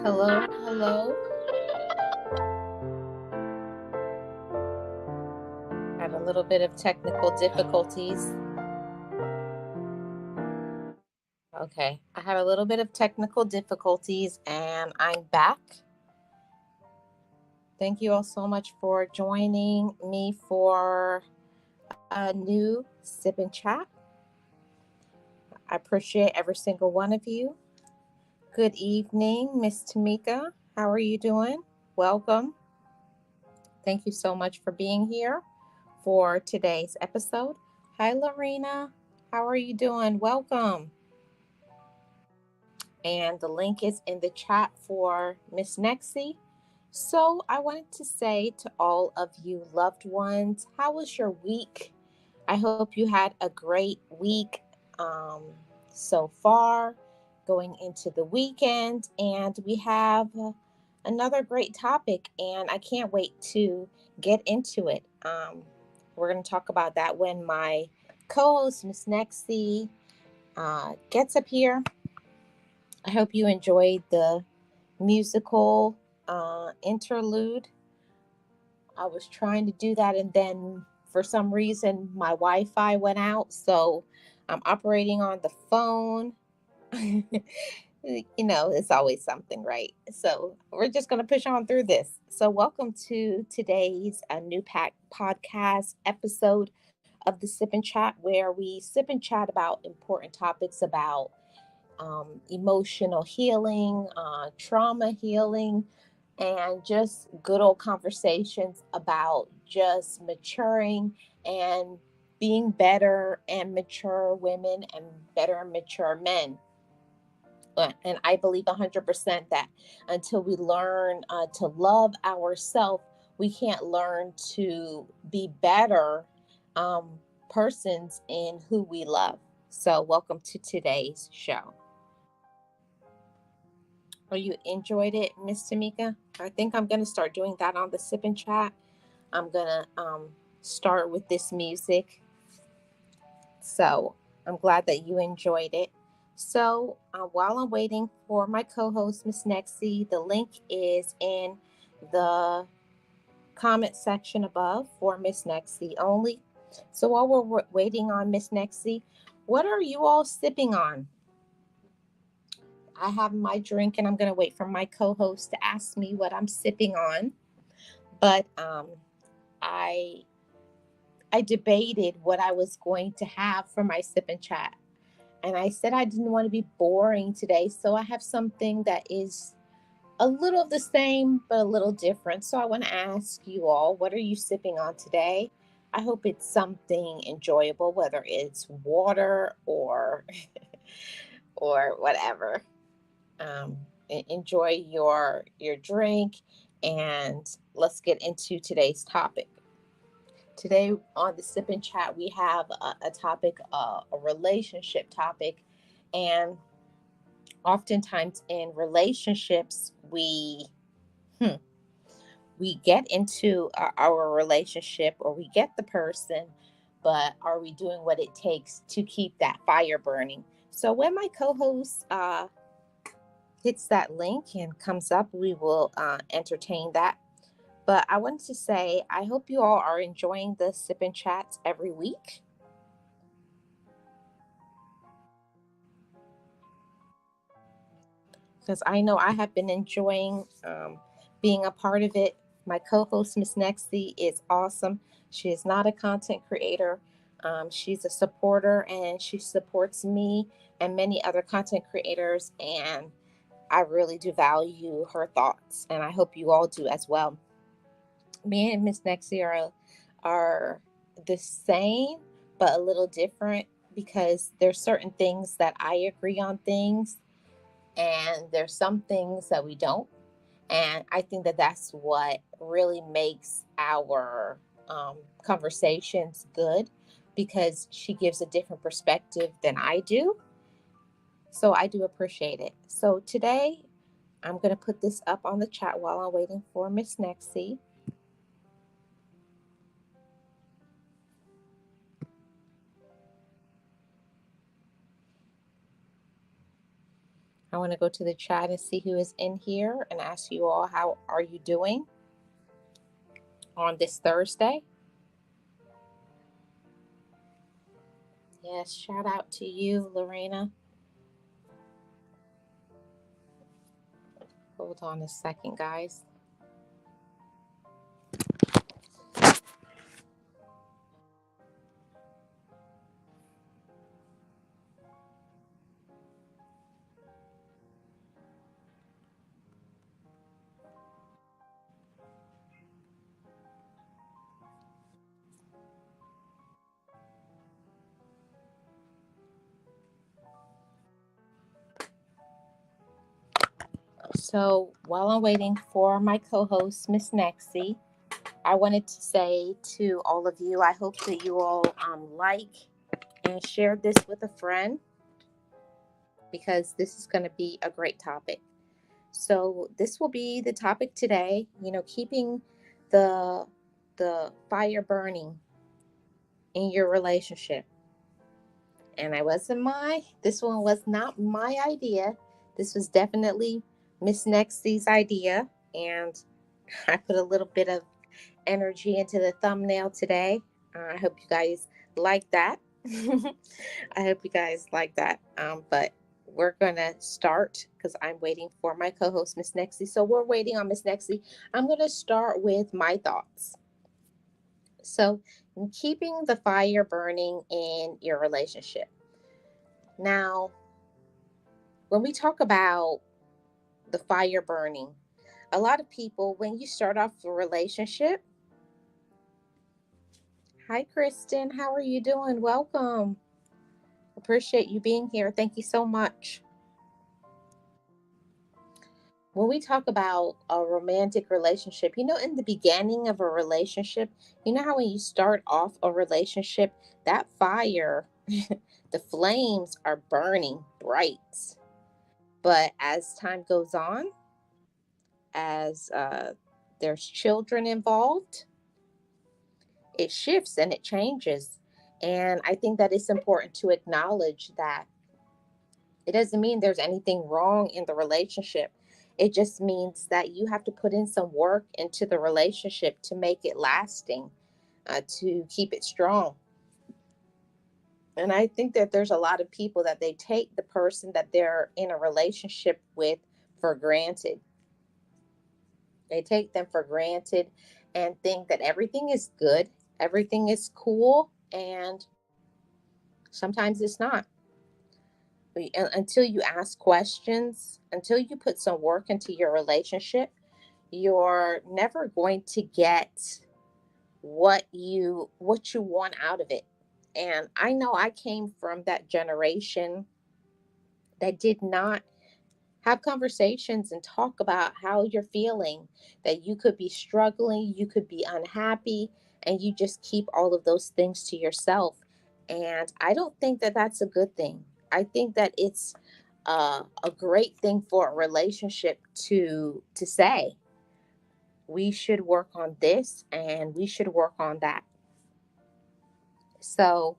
Hello, hello. Had a little bit of technical difficulties. Okay, I had a little bit of technical difficulties and I'm back. Thank you all so much for joining me for a new sip and chat. I appreciate every single one of you. Good evening, Miss Tamika. How are you doing? Welcome. Thank you so much for being here for today's episode. Hi, Lorena. How are you doing? Welcome. And the link is in the chat for Miss Nexie. So I wanted to say to all of you loved ones, how was your week? I hope you had a great week um, so far going into the weekend. And we have another great topic, and I can't wait to get into it. We're going to talk about that when my co-host, Miss Nexie, gets up here. I hope you enjoyed the musical interlude. I was trying to do that, and then for some reason, my Wi Fi went out. So I'm operating on the phone. It's always something, right? So we're just going to push on through this. So, welcome to today's new podcast episode of the Sip and Chat, where we sip and chat about important topics about emotional healing, trauma healing, and just good old conversations about just maturing and being better and mature women and better and mature men. And I believe 100% that until we learn to love ourselves, we can't learn to be better um, persons in who we love. So, welcome to today's show. Oh, you enjoyed it, Miss Tamika? I think I'm going to start doing that on the sip and chat. I'm going to start with this music. So I'm glad that you enjoyed it. So while I'm waiting for my co-host, Miss Nexie, the link is in the comment section above for Miss Nexie only. So while we're waiting on Miss Nexie, what are you all sipping on? I have my drink and I'm going to wait for my co-host to ask me what I'm sipping on. But I I debated what I was going to have for my sip and chat. And I said I didn't want to be boring today, so I have something that is a little of the same but a little different. So I want to ask you all, what are you sipping on today? I hope it's something enjoyable, whether it's water or or whatever. um, enjoy your drink, and let's get into today's topic. Today on the Sip and Chat, we have a topic, a relationship topic, and oftentimes in relationships, hmm, we get into our relationship or we get the person, but are we doing what it takes to keep that fire burning? So when my co-host hits that link and comes up, we will entertain that. But I wanted to say, I hope you all are enjoying the sip and chats every week, because I know I have been enjoying being a part of it. My co-host, Miss Nexie, is awesome. She is not a content creator. She's a supporter, and she supports me and many other content creators. And I really do value her thoughts, and I hope you all do as well. Me and Miss Nexie are the same, but a little different, because there's certain things that I agree on things, and there's some things that we don't. And I think that that's what really makes our conversations good, because she gives a different perspective than I do. So I do appreciate it. So today, I'm going to put this up on the chat while I'm waiting for Miss Nexie. I want to go to the chat and see who is in here and ask you all, how are you doing on this Thursday? Yes, shout out to you, Lorena. Hold on a second, guys. So while I'm waiting for my co-host, Miss Nexie, I wanted to say to all of you, I hope that you all like and share this with a friend, because this is going to be a great topic. So this will be the topic today, keeping the fire burning in your relationship. And this one was not my idea. This was definitely Miss Nexie's idea. And I put a little bit of energy into the thumbnail today. I hope you guys like that. I hope you guys like that. But we're going to start because I'm waiting for my co-host, Miss Nexie. So we're waiting on Miss Nexie. I'm going to start with my thoughts. So, keeping the fire burning in your relationship. Now, when we talk about the fire burning, a lot of people, when you start off a relationship, hi, Kristen, how are you doing? Welcome. Appreciate you being here. Thank you so much. When we talk about a romantic relationship, in the beginning of a relationship, how when you start off a relationship, that fire, the flames are burning bright. But as time goes on, as there's children involved, it shifts and it changes. And I think that it's important to acknowledge that it doesn't mean there's anything wrong in the relationship. It just means that you have to put in some work into the relationship to make it lasting, to keep it strong. And I think that there's a lot of people that they take the person that they're in a relationship with for granted. They take them for granted and think that everything is good, everything is cool, and sometimes it's not. Until you ask questions, until you put some work into your relationship, you're never going to get what you want out of it. And I know I came from that generation that did not have conversations and talk about how you're feeling, that you could be struggling, you could be unhappy, and you just keep all of those things to yourself. And I don't think that that's a good thing. I think that it's a great thing for a relationship to say, we should work on this and we should work on that. So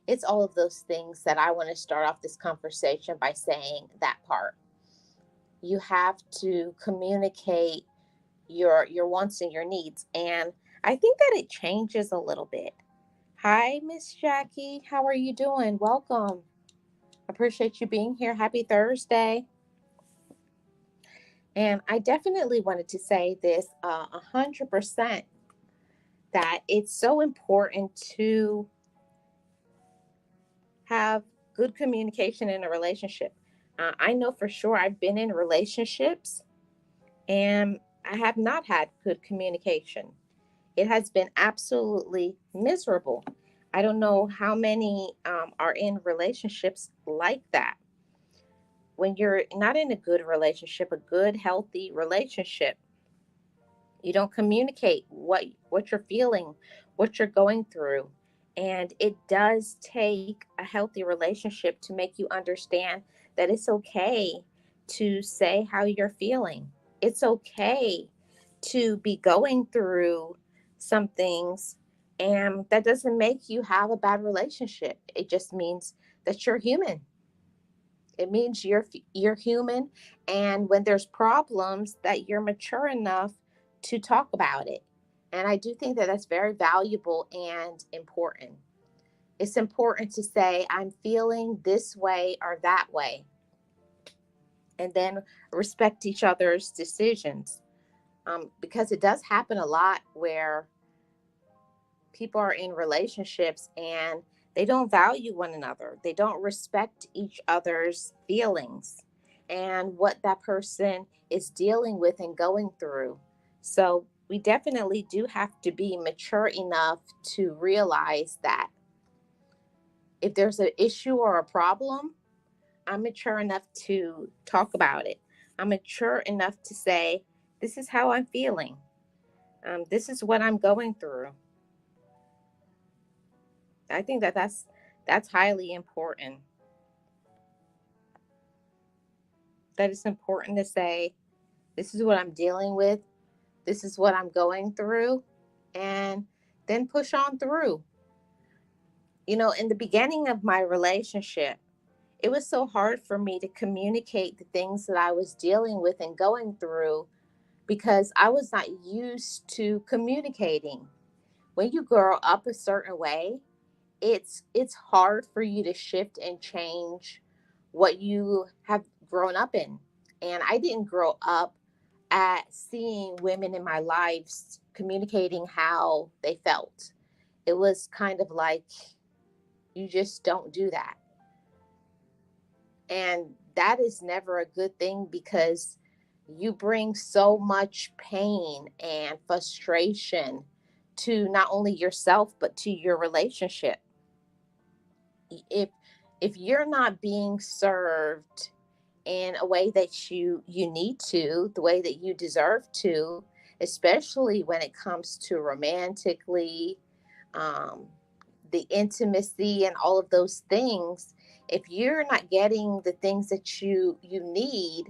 it's all of those things that I want to start off this conversation by saying that part. You have to communicate your wants and your needs. And I think that it changes a little bit. Hi, Miss Jackie. How are you doing? Welcome. Appreciate you being here. Happy Thursday. And I definitely wanted to say this 100%, that it's so important to have good communication in a relationship. I know for sure I've been in relationships and I have not had good communication. It has been absolutely miserable. I don't know how many are in relationships like that. When you're not in a good relationship, a good, healthy relationship, you don't communicate what you're feeling, what you're going through. And it does take a healthy relationship to make you understand that it's okay to say how you're feeling. It's okay to be going through some things, and that doesn't make you have a bad relationship. It just means that you're human. It means you're human, and when there's problems, that you're mature enough to talk about it. And I do think that that's very valuable and important. It's important to say, I'm feeling this way or that way, and then respect each other's decisions. Because it does happen a lot where people are in relationships and they don't value one another. They don't respect each other's feelings and what that person is dealing with and going through. So we definitely do have to be mature enough to realize that if there's an issue or a problem, I'm mature enough to talk about it. I'm mature enough to say, this is how I'm feeling. This is what I'm going through. I think that that's highly important. That it's important to say, this is what I'm dealing with, this is what I'm going through, and then push on through. In the beginning of my relationship, it was so hard for me to communicate the things that I was dealing with and going through because I was not used to communicating. When you grow up a certain way, it's hard for you to shift and change what you have grown up in. And I didn't grow up at seeing women in my lives communicating how they felt. It was kind of like, you just don't do that. And that is never a good thing because you bring so much pain and frustration to not only yourself but to your relationship. If you're not being served in a way that you need to, the way that you deserve to, especially when it comes to romantically, um, the intimacy and all of those things, if you're not getting the things that you need,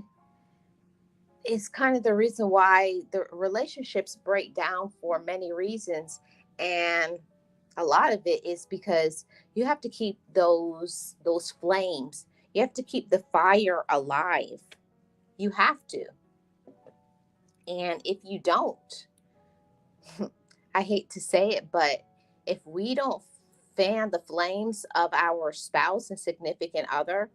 it's kind of the reason why the relationships break down for many reasons. And a lot of it is because you have to keep those flames. You have to keep the fire alive. You have to. And if you don't, I hate to say it, but if we don't fan the flames of our spouse and significant other,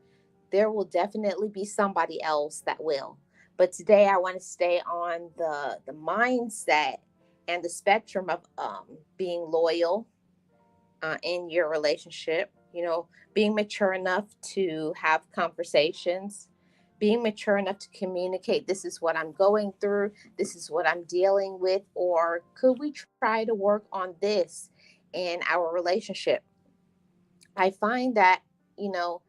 there will definitely be somebody else that will. But today I want to stay on the mindset and the spectrum of being loyal in your relationship, being mature enough to have conversations, being mature enough to communicate, this is what I'm going through, this is what I'm dealing with, or could we try to work on this in our relationship? I find that, you know,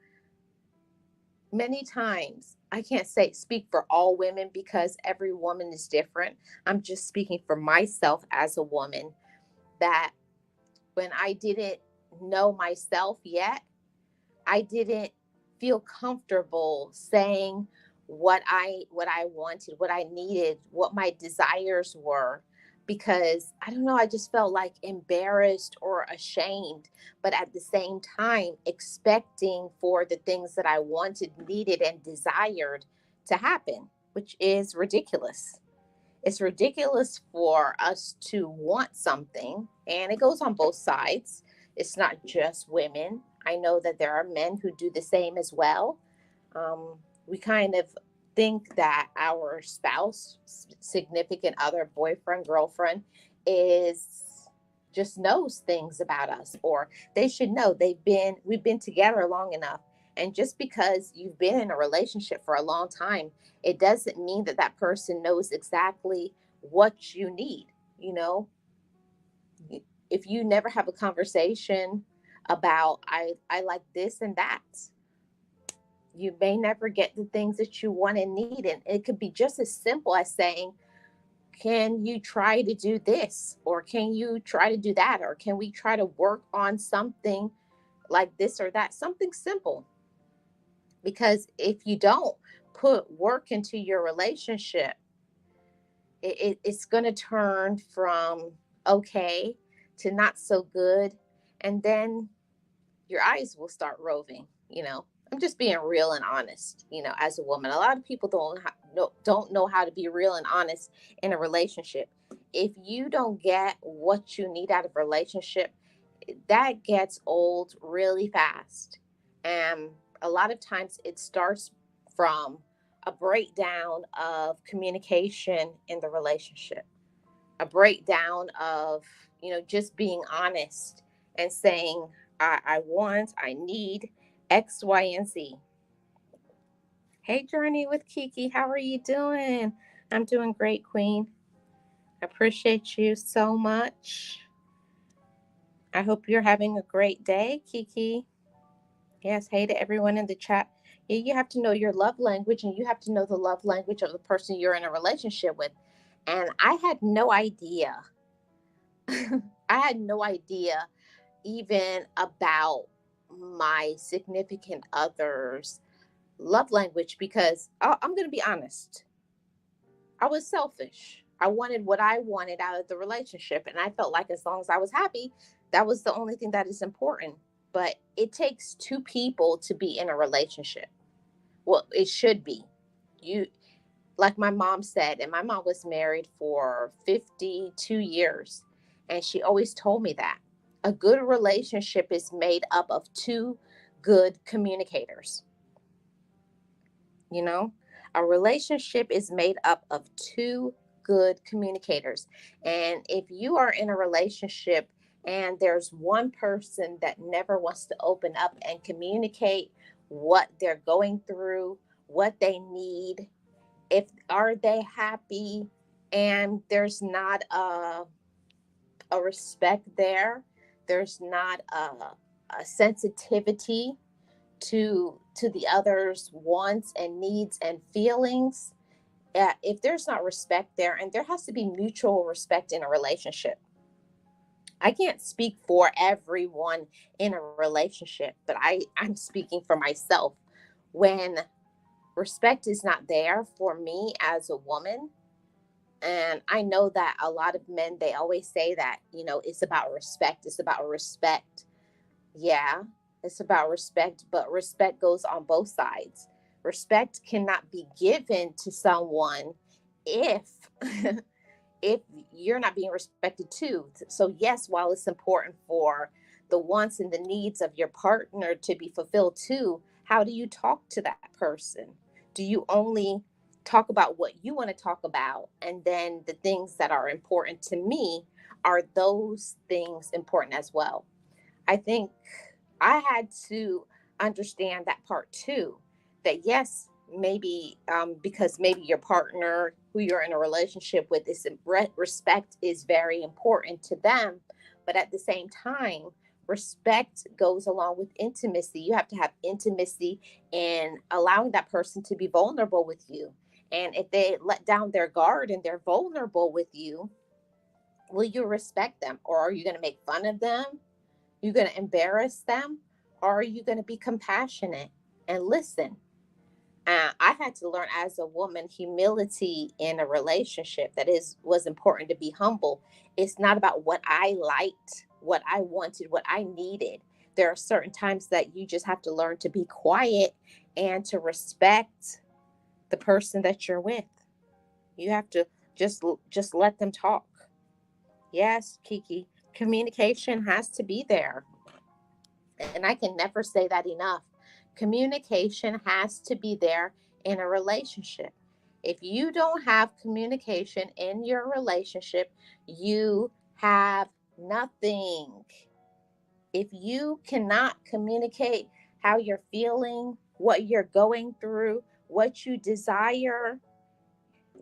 many times, I can't say speak for all women because every woman is different. I'm just speaking for myself as a woman, that when I didn't know myself yet, I didn't feel comfortable saying what I wanted, what I needed, what my desires were, because I don't know, I just felt like embarrassed or ashamed, but at the same time expecting for the things that I wanted, needed and desired to happen, which is ridiculous. It's ridiculous for us to want something, and it goes on both sides. It's not just women. I know that there are men who do the same as well. We kind of think that our spouse, significant other, boyfriend, girlfriend, is just knows things about us, or they should know we've been together long enough. And just because you've been in a relationship for a long time, it doesn't mean that that person knows exactly what you need. You know, if you never have a conversation about, I like this and that, you may never get the things that you want and need. And it could be just as simple as saying, can you try to do this? Or can you try to do that? Or can we try to work on something like this or that? Something simple. Because if you don't put work into your relationship, it's going to turn from okay to not so good. And then your eyes will start roving. I'm just being real and honest, as a woman. A lot of people don't know how to be real and honest in a relationship. If you don't get what you need out of a relationship, that gets old really fast. And a lot of times it starts from a breakdown of communication in the relationship, a breakdown of, just being honest and saying, I want, I need X, Y, and Z. Hey, Journey with Kiki, how are you doing? I'm doing great, Queen. I appreciate you so much. I hope you're having a great day, Kiki. Yes, hey to everyone in the chat. Yeah, you have to know your love language, and you have to know the love language of the person you're in a relationship with. And I had no idea. I had no idea even about my significant other's love language because I'm going to be honest. I was selfish. I wanted what I wanted out of the relationship. And I felt like as long as I was happy, that was the only thing that is important. But it takes two people to be in a relationship. Well, it should be. You, like my mom said, and my mom was married for 52 years. And she always told me that a good relationship is made up of two good communicators. You know, a relationship is made up of two good communicators. And if you are in a relationship and there's one person that never wants to open up and communicate what they're going through, what they need, if are they happy, and there's not a respect there, there's not a sensitivity to the other's wants and needs and feelings, if there's not respect there, and there has to be mutual respect in a relationship. I can't speak for everyone in a relationship, but I'm speaking for myself. When respect is not there for me as a woman, and I know that a lot of men, they always say that, it's about respect, it's about respect. Yeah, it's about respect, but respect goes on both sides. Respect cannot be given to someone if if you're not being respected too. So yes, while it's important for the wants and the needs of your partner to be fulfilled too, how do you talk to that person? Do you only talk about what you want to talk about, and then the things that are important to me, are those things important as well? I think I had to understand that part too. That yes, maybe because maybe your partner who you're in a relationship with, is respect is very important to them, but at the same time, respect goes along with intimacy. You have to have intimacy and allowing that person to be vulnerable with you. And if they let down their guard and they're vulnerable with you, will you respect them, or are you going to make fun of them? You going to embarrass them, or are you going to be compassionate and listen? I had to learn as a woman humility in a relationship. That is was important, to be humble. It's not about what I liked, what I wanted, what I needed. There are certain times that you just have to learn to be quiet and to respect the person that you're with. You have to just let them talk. Yes, Kiki, communication has to be there. And I can never say that enough. Communication has to be there in a relationship. If you don't have communication in your relationship, you have nothing. If you cannot communicate how you're feeling, what you're going through, what you desire,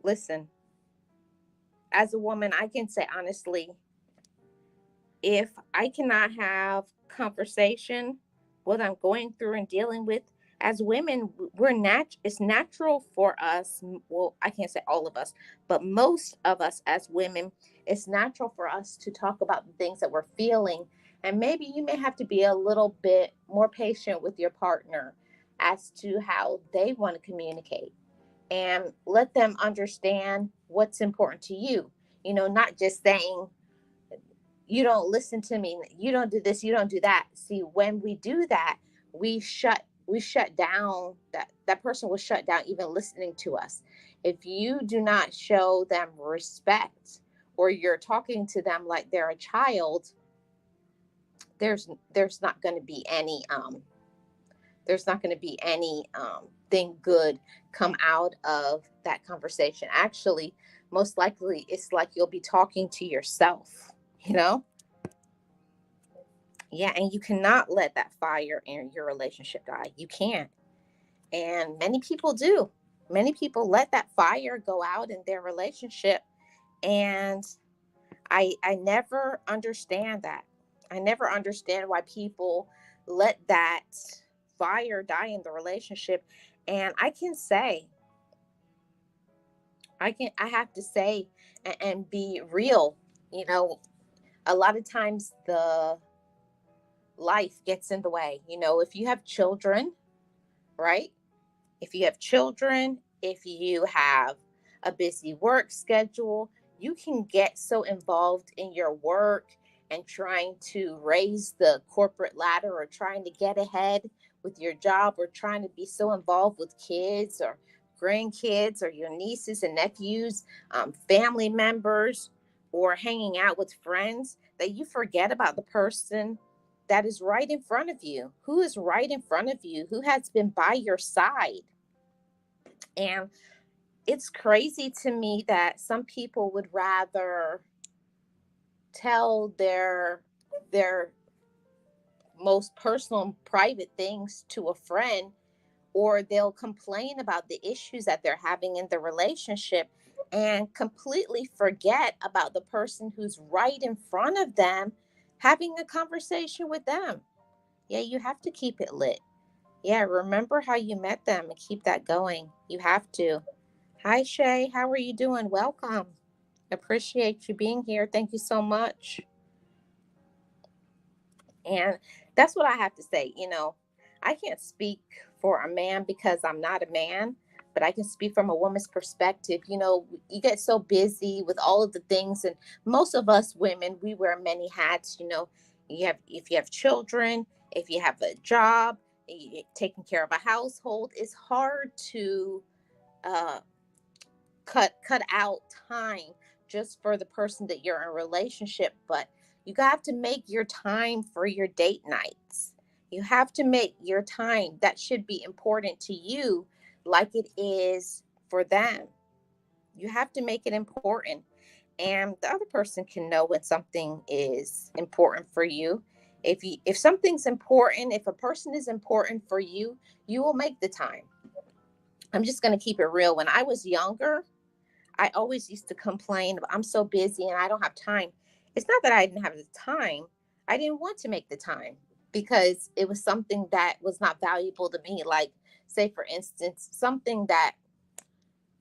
listen, as a woman, I can say honestly, if I cannot have conversation, what I'm going through and dealing with, as women, it's natural for us. Well, I can't say all of us, but most of us as women, it's natural for us to talk about the things that we're feeling. And maybe you may have to be a little bit more patient with your partner as to how they want to communicate, and let them understand what's important to you. Not just saying, you don't listen to me, you don't do this, you don't do that. See, when we do that, we shut we shut down, that person will shut down even listening to us. If you do not show them respect, or you're talking to them like they're a child, there's not going to be any there's not going to be any thing good come out of that conversation. Actually, most likely it's like you'll be talking to yourself, you know? Yeah, and you cannot let that fire in your relationship die. You can't. And many people do. Many people let that fire go out in their relationship. And I never understand that. I never understand why people let that fire die in the relationship. And I can say, I have to say and be real, you know, a lot of times the life gets in the way. You know, if you have children, right? If you have children, if you have a busy work schedule, you can get so involved in your work and trying to raise the corporate ladder, or trying to get ahead with your job, or trying to be so involved with kids or grandkids or your nieces and nephews, family members, or hanging out with friends, that you forget about the person that is right in front of you, who is right in front of you, who has been by your side. And it's crazy to me that some people would rather tell their most personal and private things to a friend, or they'll complain about the issues that they're having in the relationship and completely forget about the person who's right in front of them, having a conversation with them. Yeah, you have to keep it lit. Yeah, remember how you met them and keep that going. You have to. Hi, Shay. How are you doing? Welcome. Appreciate you being here. Thank you so much. And that's what I have to say. You know, I can't speak for a man because I'm not a man, but I can speak from a woman's perspective. You know, you get so busy with all of the things, and most of us women, we wear many hats. You know, if you have children, if you have a job, taking care of a household, it's hard to uh, cut out time just for the person that you're in a relationship. But you have to make your time for your date nights. You have to make your time that should be important to you, like it is for them. You have to make it important, and the other person can know when something is important for you. If something's important, if a person is important for you, you will make the time. I'm just going to keep it real. When I was younger, I always used to complain, I'm so busy and I don't have time. It's not that I didn't have the time. I didn't want to make the time because it was something that was not valuable to me. Like, say, for instance, something that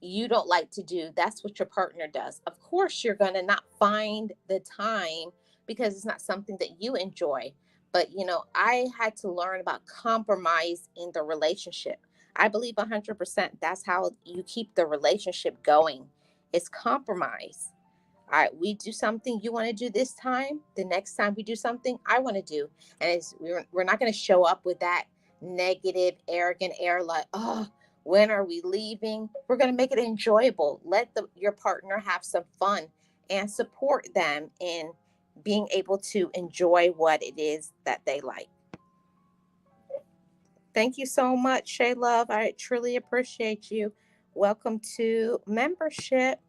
you don't like to do, that's what your partner does. Of course, you're going to not find the time because it's not something that you enjoy. But, you know, I had to learn about compromise in the relationship. I believe 100% that's how you keep the relationship going. It's compromise. All right, we do something you want to do this time. The next time we do something I want to do. And we're not going to show up with that negative, arrogant air like, oh, when are we leaving? We're going to make it enjoyable. Let your partner have some fun and support them in being able to enjoy what it is that they like. Thank you so much, Shay Love. I truly appreciate you. Welcome to membership.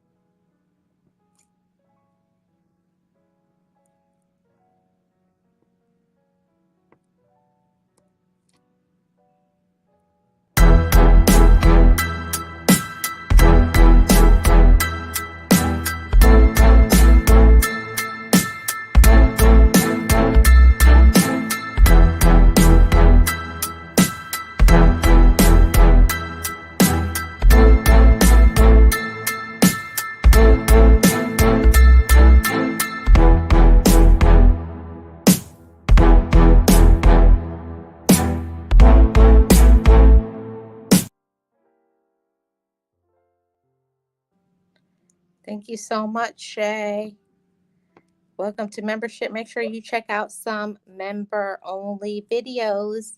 Thank you so much, Shay. Welcome to membership. Make sure you check out some member only videos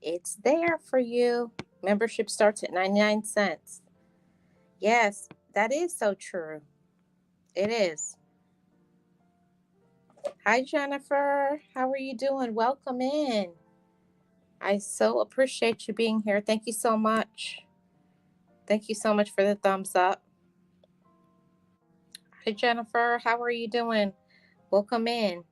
It's there for you. Membership starts at 99 cents. Yes, that is so true. It is. Hi, Jennifer. How are you doing? Welcome in. I so appreciate you being here. Thank you so much. Thank you so much for the thumbs up. Hi, Jennifer. How are you doing? Welcome in.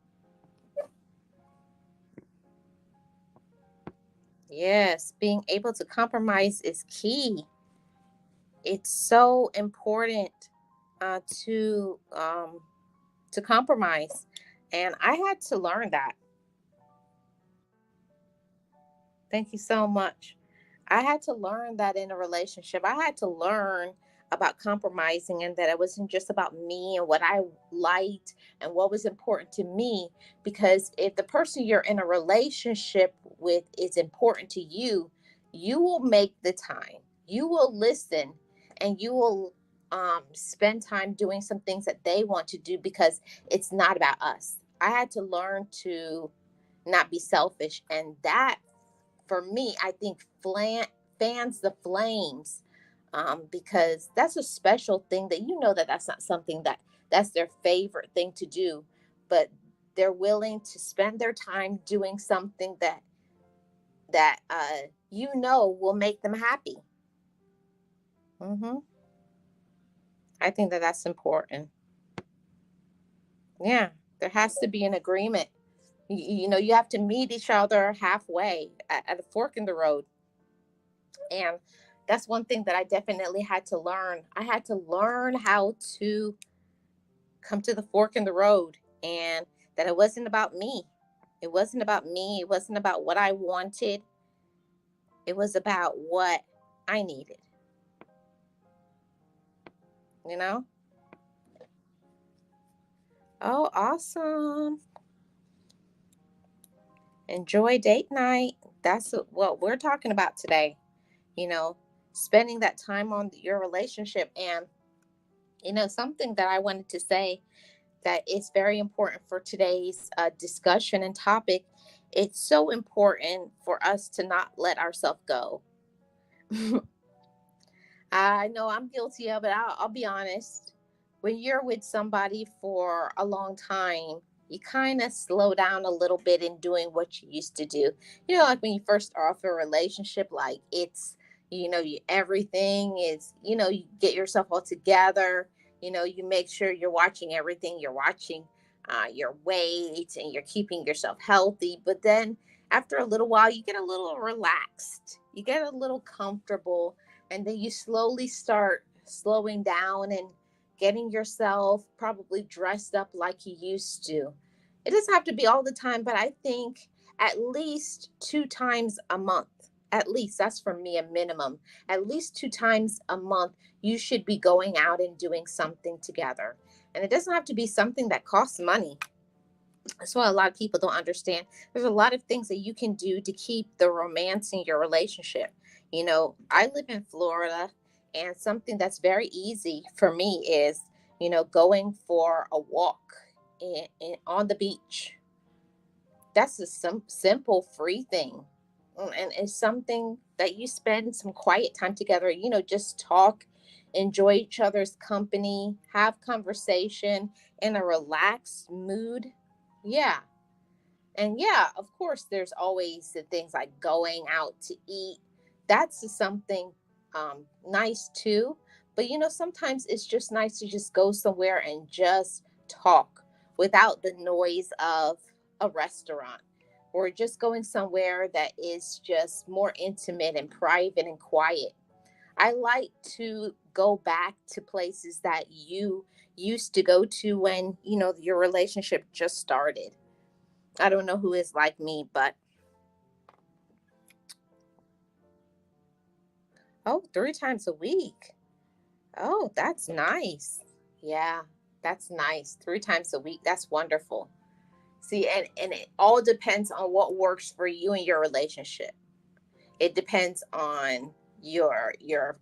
Yes, being able to compromise is key. It's so important uh, to um, to compromise, and I had to learn that. Thank you so much. I had to learn that in a relationship. I had to learn about compromising and that it wasn't just about me and what I liked and what was important to me. Because if the person you're in a relationship with is important to you, you will make the time, you will listen, and you will spend time doing some things that they want to do because it's not about us. I had to learn to not be selfish. And that for me, I think fans the flames, because that's a special thing that that that's not something that's their favorite thing to do, but they're willing to spend their time doing something that will make them happy. hmm I think that that's important. Yeah, there has to be an agreement. You have to meet each other halfway at a fork in the road. And that's one thing that I definitely had to learn. I had to learn how to come to the fork in the road, and that it wasn't about me. It wasn't about me. It wasn't about what I wanted. It was about what I needed, you know? Oh, awesome. Enjoy date night. That's what we're talking about today, you know, spending that time on your relationship. And, something that I wanted to say that is very important for today's discussion and topic. It's so important for us to not let ourselves go. I know I'm guilty of it. I'll be honest. When you're with somebody for a long time, you kind of slow down a little bit in doing what you used to do. Like when you first start off a relationship, like everything is, you get yourself all together. You make sure you're watching everything. You're watching your weight and you're keeping yourself healthy. But then after a little while, you get a little relaxed, you get a little comfortable, and then you slowly start slowing down and getting yourself probably dressed up like you used to. It doesn't have to be all the time, but I think at least 2 times a month, at least that's for me a minimum, at least 2 times a month, you should be going out and doing something together. And it doesn't have to be something that costs money. That's what a lot of people don't understand. There's a lot of things that you can do to keep the romance in your relationship. I live in Florida, and something that's very easy for me is, going for a walk on the beach. That's a simple, free thing. And it's something that you spend some quiet time together, just talk, enjoy each other's company, have conversation in a relaxed mood. Yeah. And yeah, of course, there's always the things like going out to eat. That's something nice too. But sometimes it's just nice to just go somewhere and just talk without the noise of a restaurant, or just going somewhere that is just more intimate and private and quiet. I like to go back to places that you used to go to when, your relationship just started. I don't know who is like me, but 3 times a week. Oh, that's nice. Yeah, that's nice. 3 times a week. That's wonderful. See, and it all depends on what works for you and your relationship. It depends on your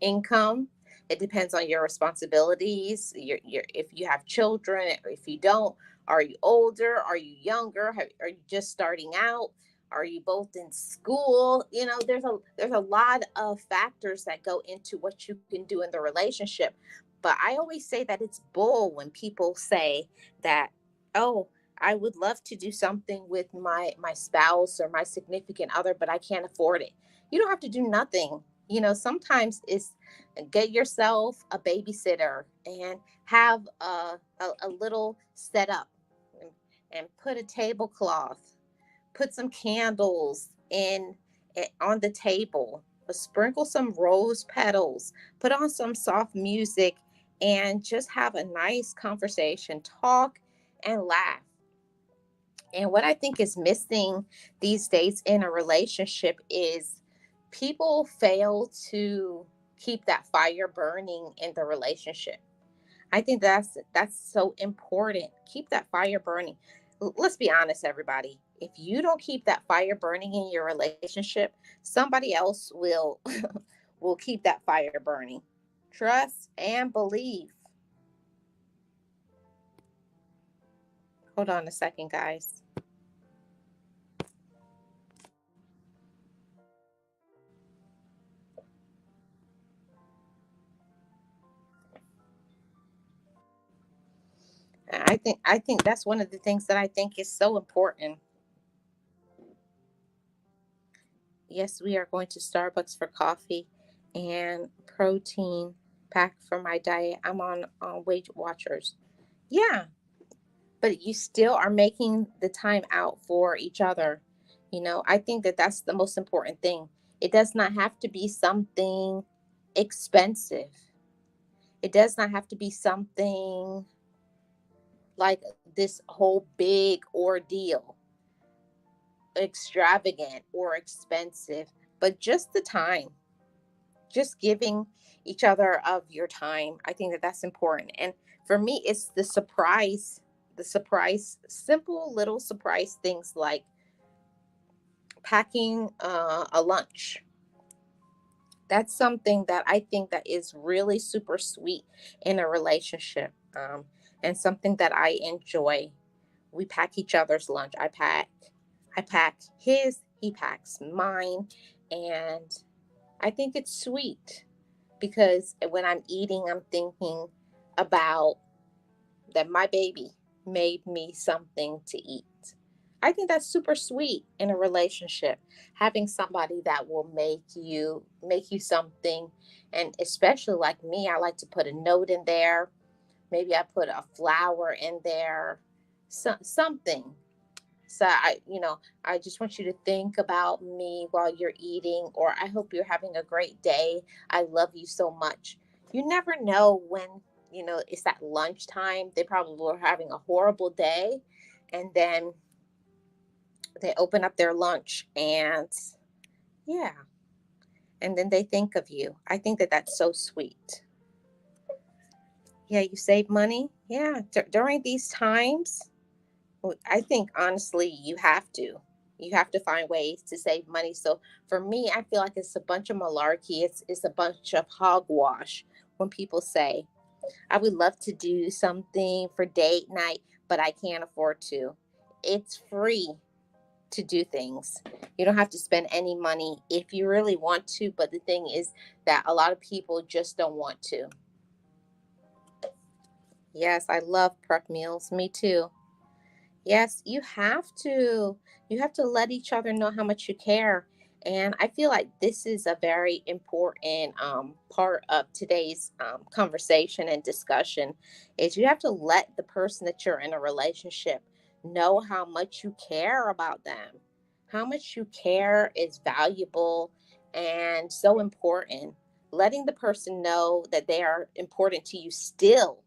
income. It depends on your responsibilities. Your if you have children, or if you don't, are you older? Are you younger? Are you just starting out? Are you both in school? There's a lot of factors that go into what you can do in the relationship. But I always say that it's bull when people say that, oh, I would love to do something with my spouse or my significant other, but I can't afford it. You don't have to do nothing. Sometimes it's get yourself a babysitter and have a little setup, and put a tablecloth, put some candles in on the table, sprinkle some rose petals, put on some soft music, and just have a nice conversation, talk and laugh. And what I think is missing these days in a relationship is people fail to keep that fire burning in the relationship. I think that's so important. Keep that fire burning. Let's be honest, everybody. If you don't keep that fire burning in your relationship, somebody else will will keep that fire burning. Trust and believe. Hold on a second, guys. I think that's one of the things that I think is so important. Yes, we are going to Starbucks for coffee and protein packed for my diet. I'm on Weight Watchers. Yeah, but you still are making the time out for each other. I think that that's the most important thing. It does not have to be something expensive. It does not have to be something like this whole big ordeal, extravagant or expensive, but just the time, just giving each other of your time. I think that that's important. And for me, it's the surprise, simple little surprise things like packing a lunch. That's something that I think that is really super sweet in a relationship, and something that I enjoy. We pack each other's lunch. I pack his, he packs mine, and I think it's sweet because when I'm eating, I'm thinking about that my baby made me something to eat. I think that's super sweet in a relationship, having somebody that will make you something. And especially like me, I like to put a note in there. Maybe I put a flower in there, something. So I just want you to think about me while you're eating, or I hope you're having a great day. I love you so much. You never know when, it's at lunchtime. They probably were having a horrible day. And then they open up their lunch and, yeah, and then they think of you. I think that that's so sweet. Yeah, you save money. Yeah, during these times, well, I think honestly, you have to find ways to save money. So for me, I feel like it's a bunch of malarkey. It's a bunch of hogwash when people say, "I would love to do something for date night, but I can't afford to." It's free to do things. You don't have to spend any money if you really want to. But the thing is that a lot of people just don't want to. Yes, I love prep meals. Me too. Yes, you have to. You have to let each other know how much you care. And I feel like this is a very important part of today's conversation and discussion is you have to let the person that you're in a relationship know how much you care about them. How much you care is valuable and so important. Letting the person know that they are important to you still,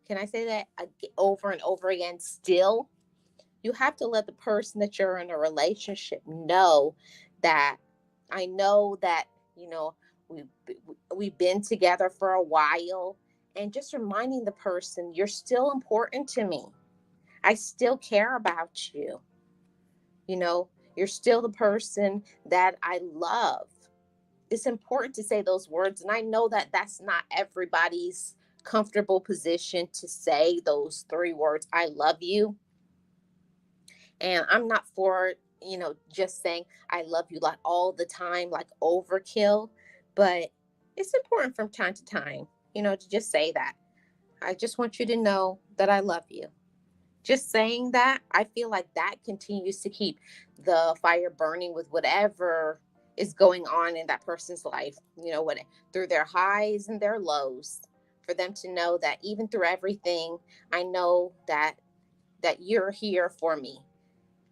can I say that over and over again? Still, you have to let the person that you're in a relationship know that I know that, you know, we we've been together for a while, and just reminding the person you're still important to me. I still care about you. You know, you're still the person that I love. It's important to say those words. And I know that that's not everybody's comfortable position to say those three words, I love you. And I'm not for, just saying I love you like all the time, like overkill. But it's important from time to time, to just say that. I just want you to know that I love you. Just saying that, I feel like that continues to keep the fire burning with whatever is going on in that person's life, what through their highs and their lows, for them to know that even through everything, I know that you're here for me.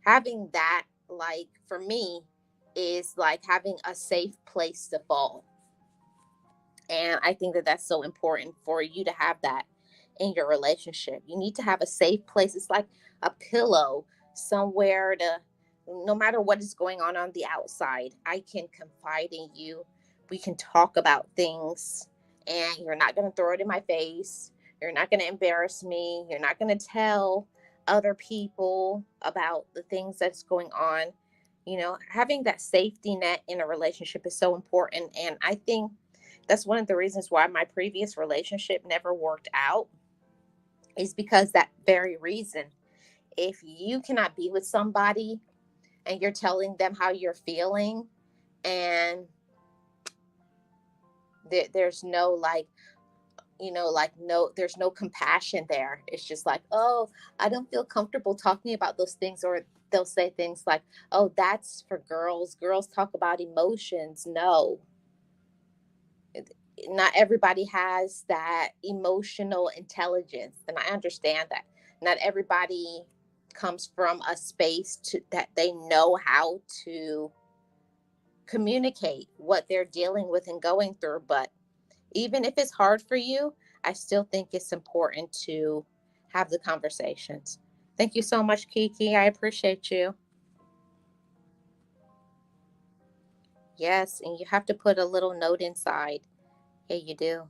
Having that, like, for me, is like having a safe place to fall. And I think that that's so important for you to have that in your relationship. You need to have a safe place. It's like a pillow, somewhere to, no matter what is going on the outside, I can confide in you. We can talk about things, and you're not going to throw it in my face. You're not going to embarrass me. You're not going to tell other people about the things that's going on. Having that safety net in a relationship is so important. And I think that's one of the reasons why my previous relationship never worked out, is because that very reason. If you cannot be with somebody and you're telling them how you're feeling, and there's no, like, no, there's no compassion there. It's just like, oh, I don't feel comfortable talking about those things. Or they'll say things like, oh, that's for girls. Girls talk about emotions. No, not everybody has that emotional intelligence, and I understand that. Not everybody comes from a space that they know how to communicate what they're dealing with and going through. But even if it's hard for you, I still think it's important to have the conversations. Thank you so much, Kiki. I appreciate you. Yes, and you have to put a little note inside. Yeah, you do.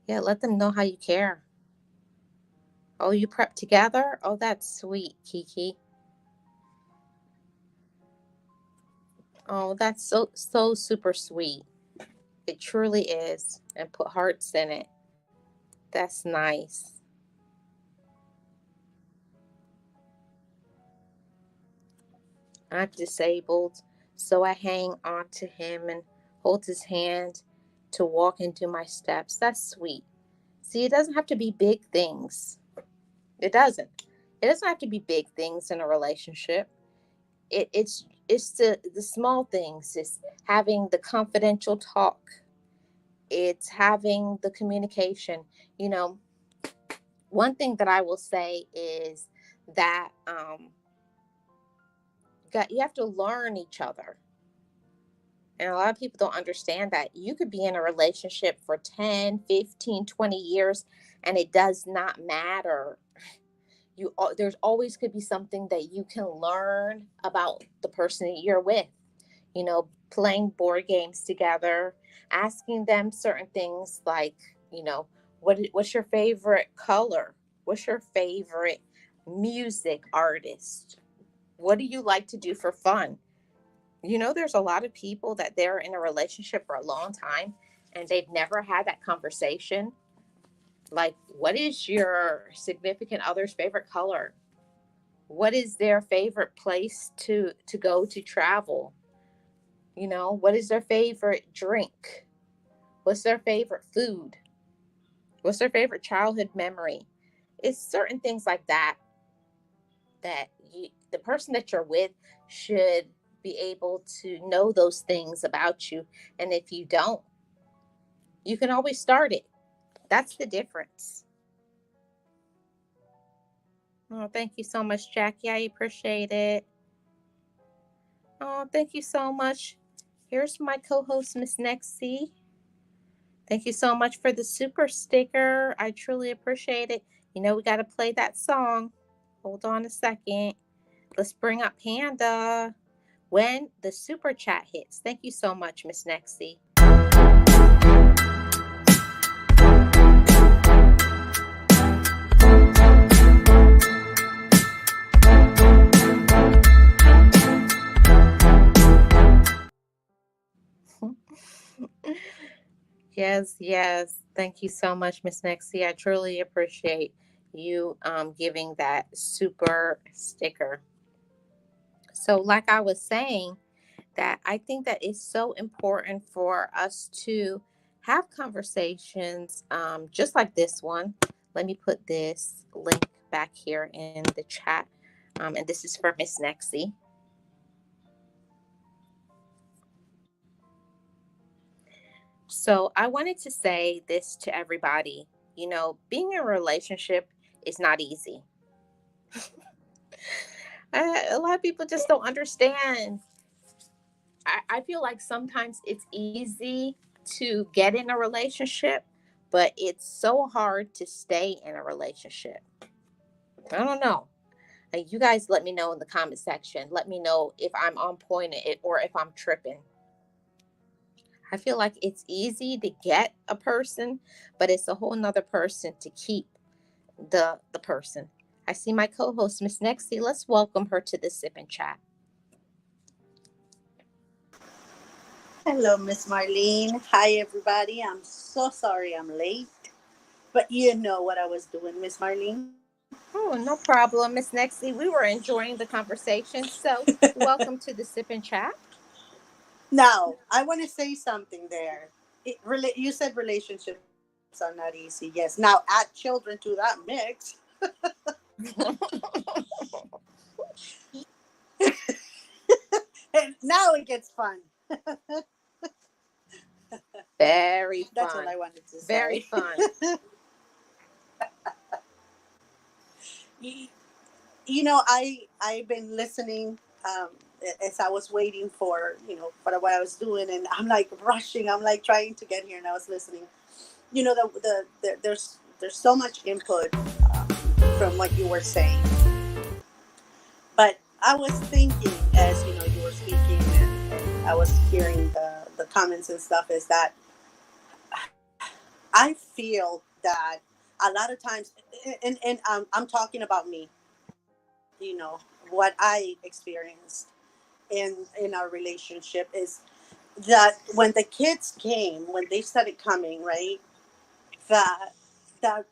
Yeah, let them know how you care. Oh, you prep together? Oh, that's sweet, Kiki. Oh, that's so super sweet. It truly is. And put hearts in it. That's nice. I'm disabled, so I hang on to him and hold his hand to walk and do my steps. That's sweet. See, it doesn't have to be big things. It doesn't. It doesn't have to be big things in a relationship. It's the small things. It's having the confidential talk. It's having the communication. You know, one thing that I will say is that you have to learn each other. And a lot of people don't understand that you could be in a relationship for 10, 15, 20 years, and it does not matter. There's always could be something that you can learn about the person that you're with. Playing board games together, asking them certain things like, what's your favorite color? What's your favorite music artist? What do you like to do for fun? There's a lot of people that they're in a relationship for a long time and they've never had that conversation. Like, what is your significant other's favorite color? What is their favorite place to go to travel? What is their favorite drink? What's their favorite food? What's their favorite childhood memory? It's certain things like that the person that you're with should be able to know those things about you. And if you don't, you can always start it. That's the difference. Oh, thank you so much, Jackie. I appreciate it. Oh, thank you so much. Here's my co-host, Miss Nexie. Thank you so much for the super sticker. I truly appreciate it. We got to play that song. Hold on a second. Let's bring up Panda when the super chat hits. Thank you so much, Miss Nexie. Yes, yes. Thank you so much, Miss Nexie. I truly appreciate you giving that super sticker. So, like I was saying, that I think that it's so important for us to have conversations just like this one. Let me put this link back here in the chat. And this is for Miss Nexie. So I wanted to say this to everybody. Being in a relationship is not easy. A lot of people just don't understand. I feel like sometimes it's easy to get in a relationship, but it's so hard to stay in a relationship. I don't know. You guys let me know in the comment section. Let me know if I'm on point or if I'm tripping. I feel like it's easy to get a person, but it's a whole nother person to keep the person. I see my co-host, Miss Nexie. Let's welcome her to the Sip and Chat. Hello, Miss Marlene. Hi, everybody. I'm so sorry I'm late, but you know what I was doing, Miss Marlene. Oh, no problem, Miss Nexie. We were enjoying the conversation. So, welcome to the Sip and Chat. Now, I want to say something there. You said relationships are not easy. Yes. Now, add children to that mix, and now it gets fun. Very That's all fun. I wanted to Very say. fun. you, I've been listening as I was waiting for for what I was doing, and I'm like rushing. I'm like trying to get here, and I was listening. There's so much input from what you were saying, but I was thinking as you were speaking, and I was hearing the comments and stuff. Is that I feel that a lot of times, and I'm talking about me, what I experienced in our relationship is that when the kids came, when they started coming, right, that that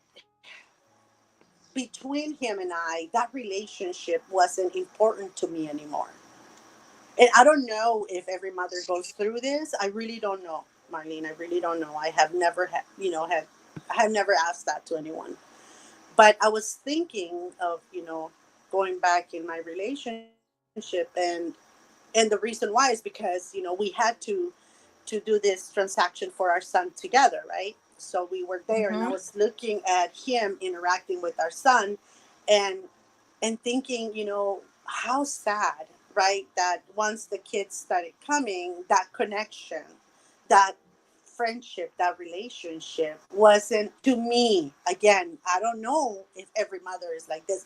between him and I, that relationship wasn't important to me anymore. And I don't know if every mother goes through this. I really don't know, Marlene. I really don't know. I have never I have never asked that to anyone. But I was thinking of going back in my relationship, and the reason why is because we had to do this transaction for our son together, right? So we were there, and I Mm-hmm. was looking at him interacting with our son, and thinking, how sad, right? That once the kids started coming, that connection, that friendship, that relationship wasn't, to me, again, I don't know if every mother is like this,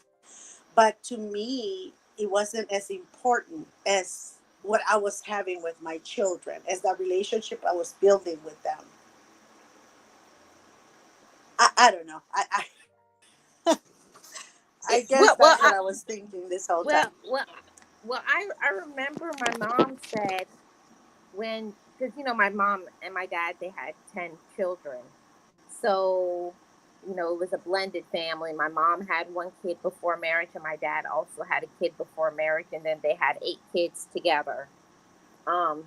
but to me, it wasn't as important as what I was having with my children, as that relationship I was building with them. I don't know. I guess that's Well, what well, I I, was thinking this whole time. well, well, I remember my mom said when, because my mom and my dad, they had 10 children. So, it was a blended family. My mom had one kid before marriage, and my dad also had a kid before marriage, and then they had 8 kids together. Um,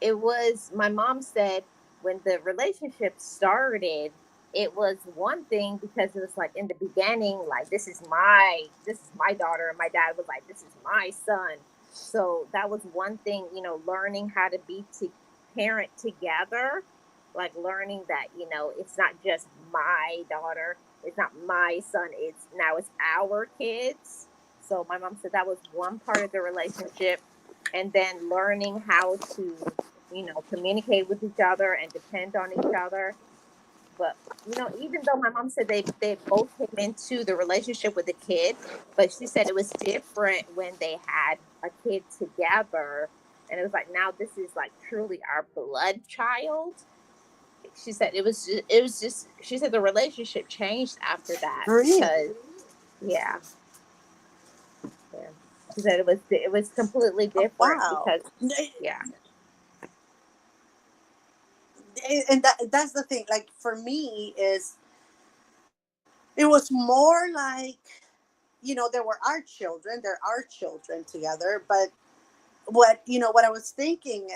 it was, my mom said, when the relationship started, it was one thing because it was like in the beginning, like this is my daughter, and my dad was like, this is my son. So that was one thing, learning how to be to parent together, like learning that it's not just my daughter, it's not my son, it's our kids. So my mom said that was one part of the relationship, and then learning how to communicate with each other and depend on each other. But even though my mom said they both came into the relationship with a kid, but she said it was different when they had a kid together, and it was like, now this is like truly our blood child. She said it was just she said the relationship changed after that Really? because yeah, yeah. She said it was completely different Wow. because yeah. And that's the thing, like for me, is It was more like, there were our children, there are children together, but what I was thinking,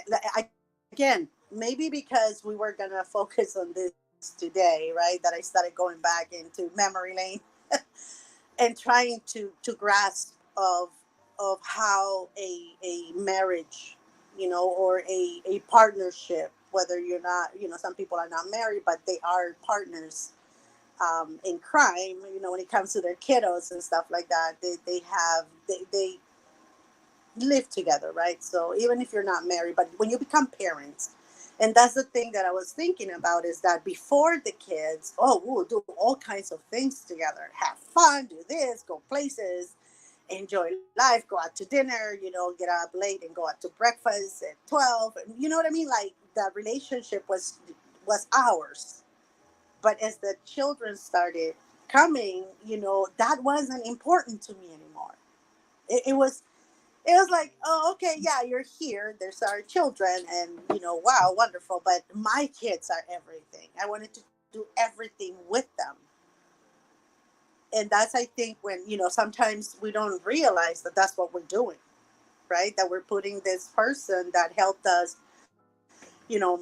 again, maybe because we were going to focus on this today, right, that I started going back into memory lane and trying to grasp of how a marriage, or a partnership, whether you're not, some people are not married but they are partners, in crime, when it comes to their kiddos and stuff like that, they live together, right? So even if you're not married, but when you become parents, and that's the thing that I was thinking about, is that before the kids, oh, we'll do all kinds of things together, have fun, do this, go places, enjoy life, go out to dinner, get up late and go out to breakfast at 12. You know what I mean? Like, that relationship was ours. But as the children started coming, that wasn't important to me anymore. It was like, oh, okay, yeah, you're here. There's our children, and wow, wonderful. But my kids are everything. I wanted to do everything with them, and that's, I think, when sometimes we don't realize that that's what we're doing, right? That we're putting this person that helped us,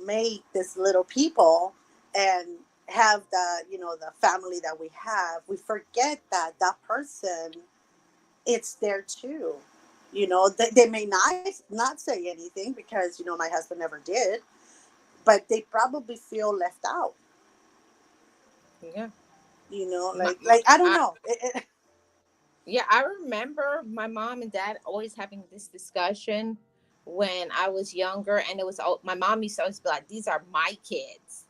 make this little people, and have the family that we have. We forget that that person, it's there too. They may not say anything, because my husband never did, but they probably feel left out. Yeah. My, Like I don't I, know. yeah, I remember my mom and dad always having this discussion when I was younger, and my mom used to always be like, "These are my kids,"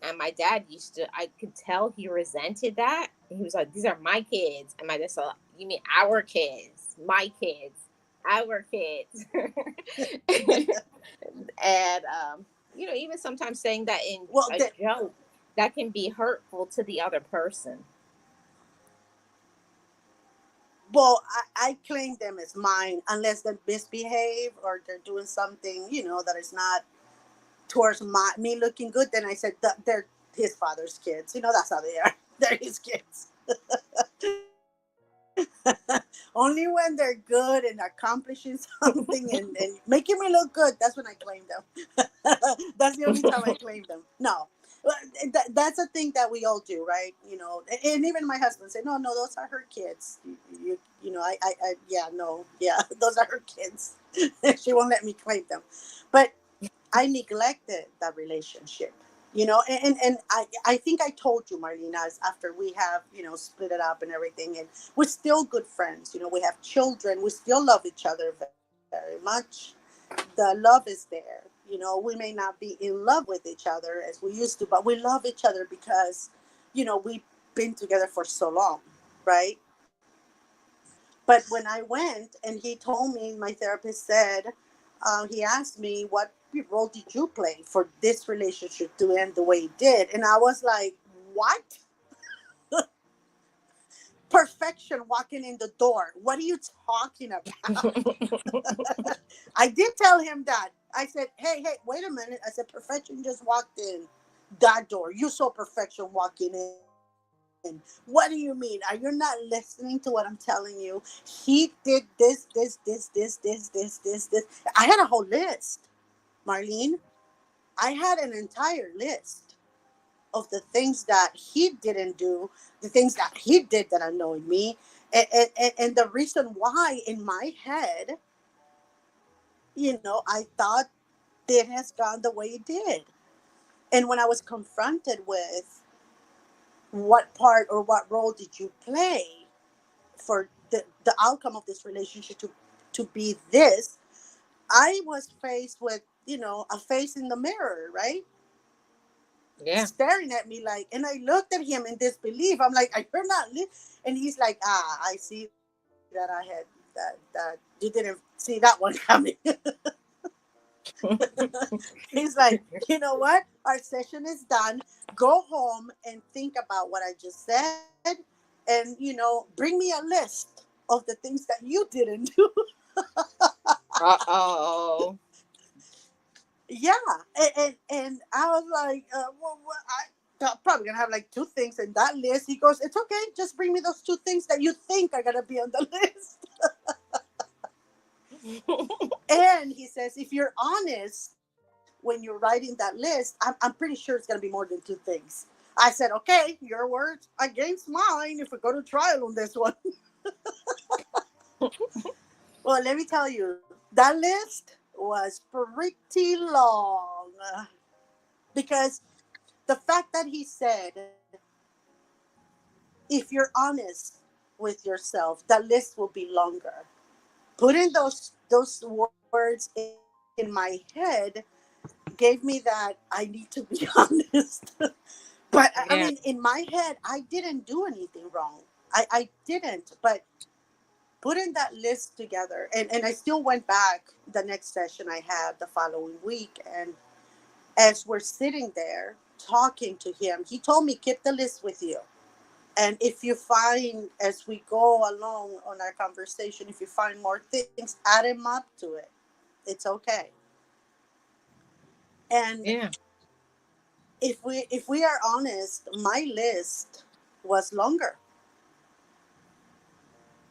and my dad used to. I could tell he resented that. He was like, "These are my kids," and my dad said, "You mean our kids? My kids, our kids," and even sometimes saying that in Well, a joke, that can be hurtful to the other person. I claim them as mine unless they misbehave or they're doing something, that is not towards me looking good. Then I said that they're his father's kids. That's how they are. They're his kids. Only when they're good and accomplishing something and making me look good, that's when I claim them. That's the only time I claim them. No. Well, that's a thing that we all do, right? And even my husband said, no, no, those are her kids. Yeah, no, yeah, those are her kids. She won't let me claim them. But I neglected that relationship, and I think I told you, Marlena, after we have, split it up and everything, and we're still good friends, we have children, we still love each other very much. The love is there. We may not be in love with each other as we used to, but we love each other because, we've been together for so long, right? But when I went and he told me, my therapist said, he asked me, what role did you play for this relationship to end the way it did? And I was like, what? Perfection walking in the door. What are you talking about? I did tell him that. I said, hey, wait a minute. I said, perfection just walked in that door. You saw perfection walking in. What do you mean? Are you not listening to what I'm telling you? He did this. I had a whole list, Marlene. I had an entire list of the things that he didn't do, the things that he did that annoyed me, and the reason why in my head, I thought it has gone the way it did. And when I was confronted with what part or what role did you play for the outcome of this relationship to be this, I was faced with, a face in the mirror, right? Yeah. Staring at me like, and I looked at him in disbelief. I'm like, you're not, and he's like, I see that I had that you didn't see that one coming. He's like, you know what? Our session is done. Go home and think about what I just said, and bring me a list of the things that you didn't do. Uh-oh. Yeah, and I was like, well, what, probably gonna have like 2 things in that list. He goes, it's okay, just bring me those 2 things that you think are gonna be on the list. And he says, if you're honest when you're writing that list, I'm pretty sure it's gonna be more than 2 things. I said, okay, your words against mine if we go to trial on this one. Well, let me tell you, that list was pretty long because the fact that he said, if you're honest with yourself, that list will be longer. Putting those words in my head gave me that I need to be honest. But I mean, Yeah. in my head, I didn't do anything wrong. I didn't. But putting that list together, and I still went back the next session I had the following week. And as we're sitting there talking to him, he told me, keep the list with you. And if you find, as we go along on our conversation, if you find more things, add them up to it. It's okay. And Yeah. if we are honest, my list was longer,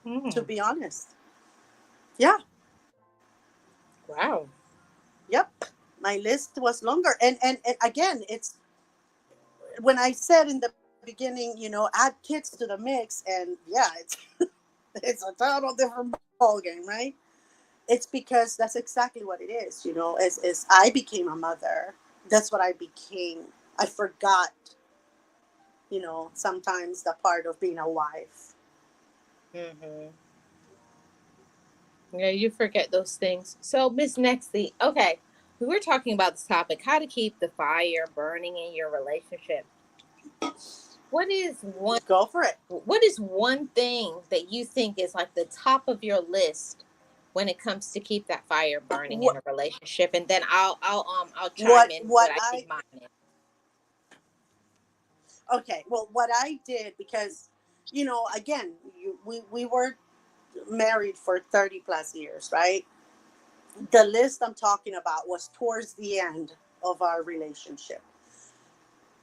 to Mm. be honest. Yeah, Wow. yep. My list was longer. And again, it's when I said in the beginning, add kids to the mix, and yeah, it's a total different ball game, right? It's because that's exactly what it is. As I became a mother, that's what I became. I forgot, sometimes the part of being a wife. Hmm. Yeah, you forget those things. So, Miss Nexty, okay, we were talking about this topic, how to keep the fire burning in your relationship. What is one Go for it. what is one thing that you think is like the top of your list when it comes to keep that fire burning in What a relationship? And then I'll chime what in what what I I think mine is. okay. Well, what I did, because again, we were married for 30 plus years, right? The list I'm talking about was towards the end of our relationship.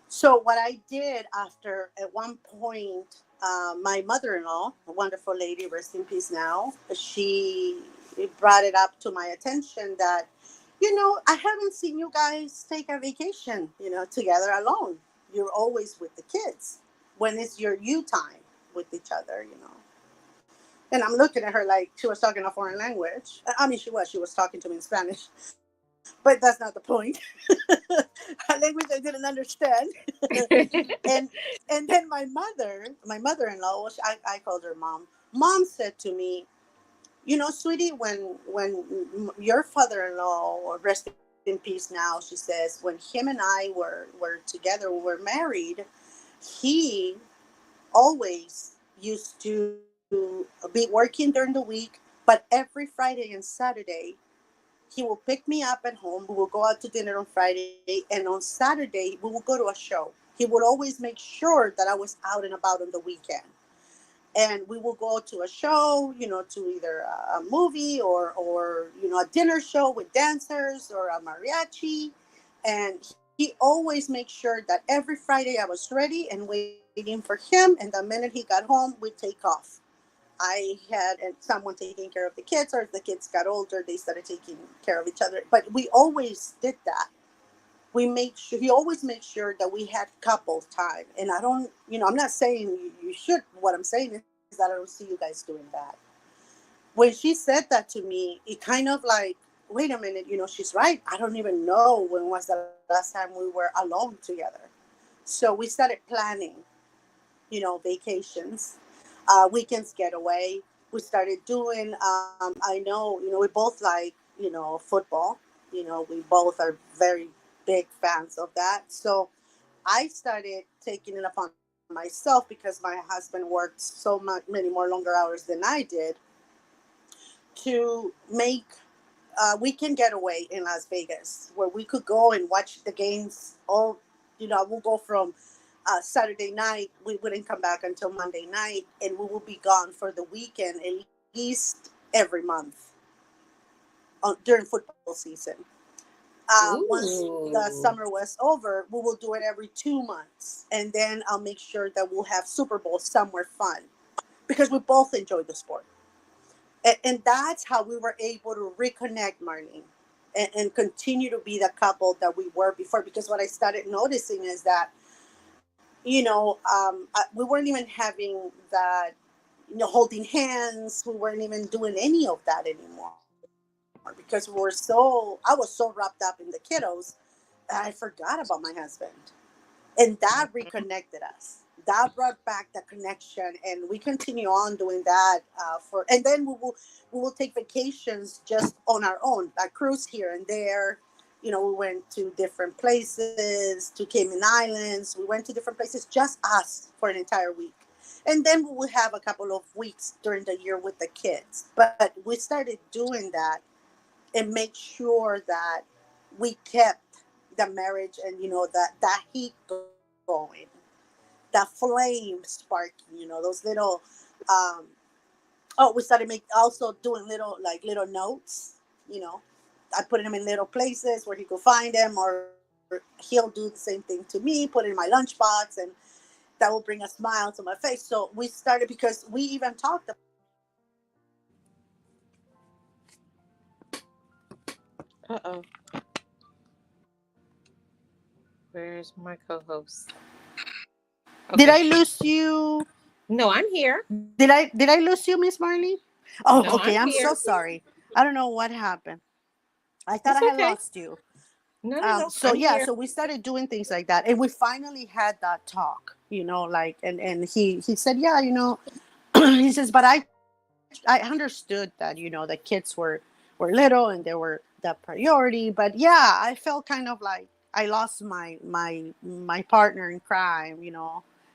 So what I did after, at one point, my mother-in-law, a wonderful lady, rest in peace now, she brought it up to my attention that, I haven't seen you guys take a vacation, together alone. You're always with the kids. When is your you time with each other? And I'm looking at her like she was talking a foreign language. I mean, she was talking to me in Spanish, but that's not the point. A language I didn't understand. and and then my mother-in-law, which I called her mom said to me, sweetie, when your father-in-law, or rest in peace now, she says, when him and I were together, we were married, he always used to be working during the week, but every Friday and Saturday he will pick me up at home. We will go out to dinner on Friday, and on Saturday we will go to a show. He would always make sure that I was out and about on the weekend. And we will go to a show, to either a movie, or a dinner show with dancers or a mariachi. And he always makes sure that every Friday I was ready and waiting for him. And the minute he got home, we'd take off. I had someone taking care of the kids, or if the kids got older, they started taking care of each other. But we always did that. He always made sure that we had couple time. And I don't, I'm not saying you should. What I'm saying is that I don't see you guys doing that. When she said that to me, it kind of like, wait a minute, she's right. I don't even know when was the last time we were alone together. So we started planning, vacations, weekends getaway. We started doing, I know, we both like, football. We both are very big fans of that. So I started taking it upon myself, because my husband worked so much, many more longer hours than I did, to make a weekend getaway in Las Vegas where we could go and watch the games all. We'll go from Saturday night. We wouldn't come back until Monday night, and we will be gone for the weekend at least every month during football season. Once the Ooh. summer was over, we will do it every 2 months, and then I'll make sure that we'll have Super Bowl somewhere fun because we both enjoy the sport, and that's how we were able to reconnect, Marlene, and continue to be the couple that we were before. Because what I started noticing is that, we weren't even having that, holding hands. We weren't even doing any of that anymore because I was so wrapped up in the kiddos that I forgot about my husband. And that reconnected us. That brought back the connection, and we continue on doing that and then we will take vacations just on our own, a cruise here and there. We went to different places, to Cayman Islands. We went to different places, just us for an entire week. And then we will have a couple of weeks during the year with the kids. But we started doing that and make sure that we kept the marriage, and that heat going, that flame sparking, those little um we started also doing little notes, you know I put them in little places where he could find them, or he'll do the same thing to me, put it in my lunchbox, and that will bring a smile to my face. So we started, because we even talked about it. We said, Uh-oh. Where's my co-host? did Okay. I lose you? No, I'm here. Did I lose you, Miss Marley? Oh, No, okay. I'm I'm so here. sorry. I don't know what happened. I thought I It's had okay. lost you. No, no, no. So I'm yeah, here. so we started doing things like that, and we finally had that talk. Like, and he said, yeah, he says, but I understood that the kids were little and they were the priority, but yeah, I felt kind of like I lost my partner in crime,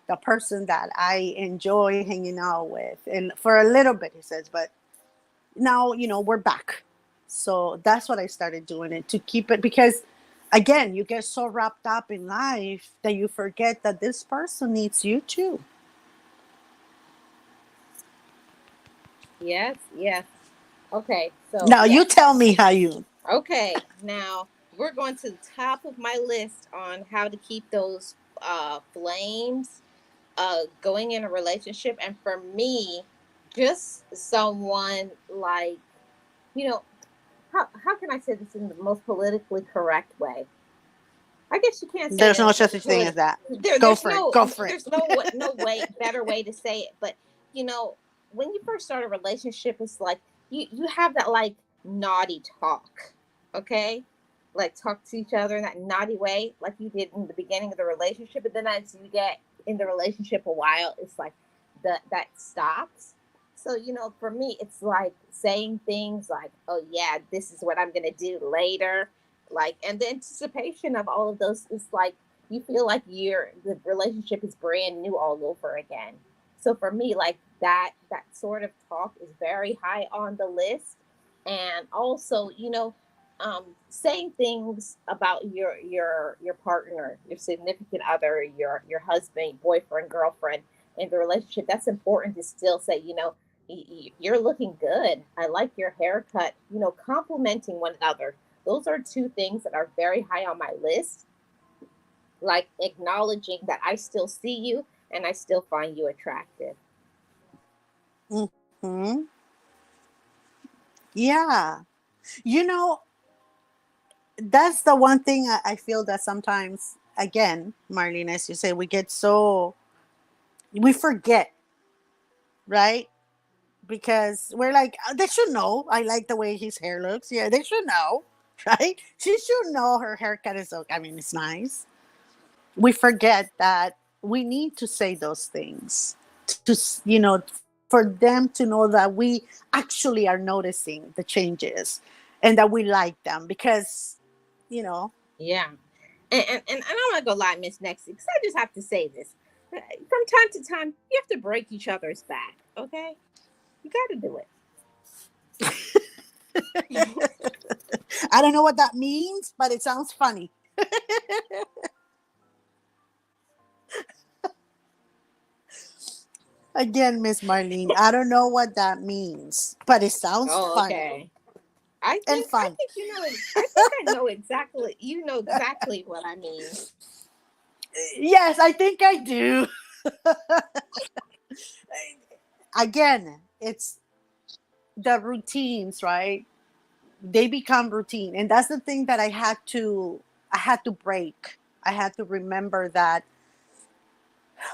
the person that I enjoy hanging out with, and for a little bit, he says, but now we're back. So that's what I started doing, it to keep it, because again, you get so wrapped up in life that you forget that this person needs you too. Yes, yes. Okay, so Now yes. you tell me how you. Okay, now we're going to the top of my list on how to keep those flames going in a relationship. And for me, just someone like, you know, how can I say this in the most politically correct way? I guess you can't say it There's in no a such thing as that. Go for it. Go for it. there's no way better way to say it. But you know, when you first start a relationship, it's like you have that like naughty talk, okay? Like talk to each other in that naughty way, like you did in the beginning of the relationship. But then as you get in the relationship a while, it's like that stops. So for me, it's like saying things like, "Oh yeah, this is what I'm gonna do later." Like, and the anticipation of all of those is like you feel like the relationship is brand new all over again. So for me, like that sort of talk is very high on the list. And also, saying things about your partner, your significant other, your husband, boyfriend, girlfriend in the relationship, that's important to still say, you're looking good, I like your haircut, complimenting one another. Those are two things that are very high on my list, like acknowledging that I still see you and I still find you attractive. Hmm. Yeah. You know, that's the one thing I feel that sometimes, again, Marlene, as you say, we forget, right? Because we're like, "Oh, they should know. I like the way his hair looks. Yeah, they should know, right? She should know her haircut is okay. I mean, it's nice." We forget that we need to say those things for them to know that we actually are noticing the changes and that we like them because, you know, Yeah. And I'm not gonna lie, Miss Nexie, because I just have to say this. From time to time, you have to break each other's back, okay? You gotta do it. I don't know what that means, but it sounds funny. Again, Miss Marlene, I don't know what that means, but it sounds Oh, funny. okay. and I fun. think you know I think I know exactly you know exactly what I mean. Yes, I think I do. Again, it's the routines, right? They become routine, and that's the thing that I had to break. I had to remember that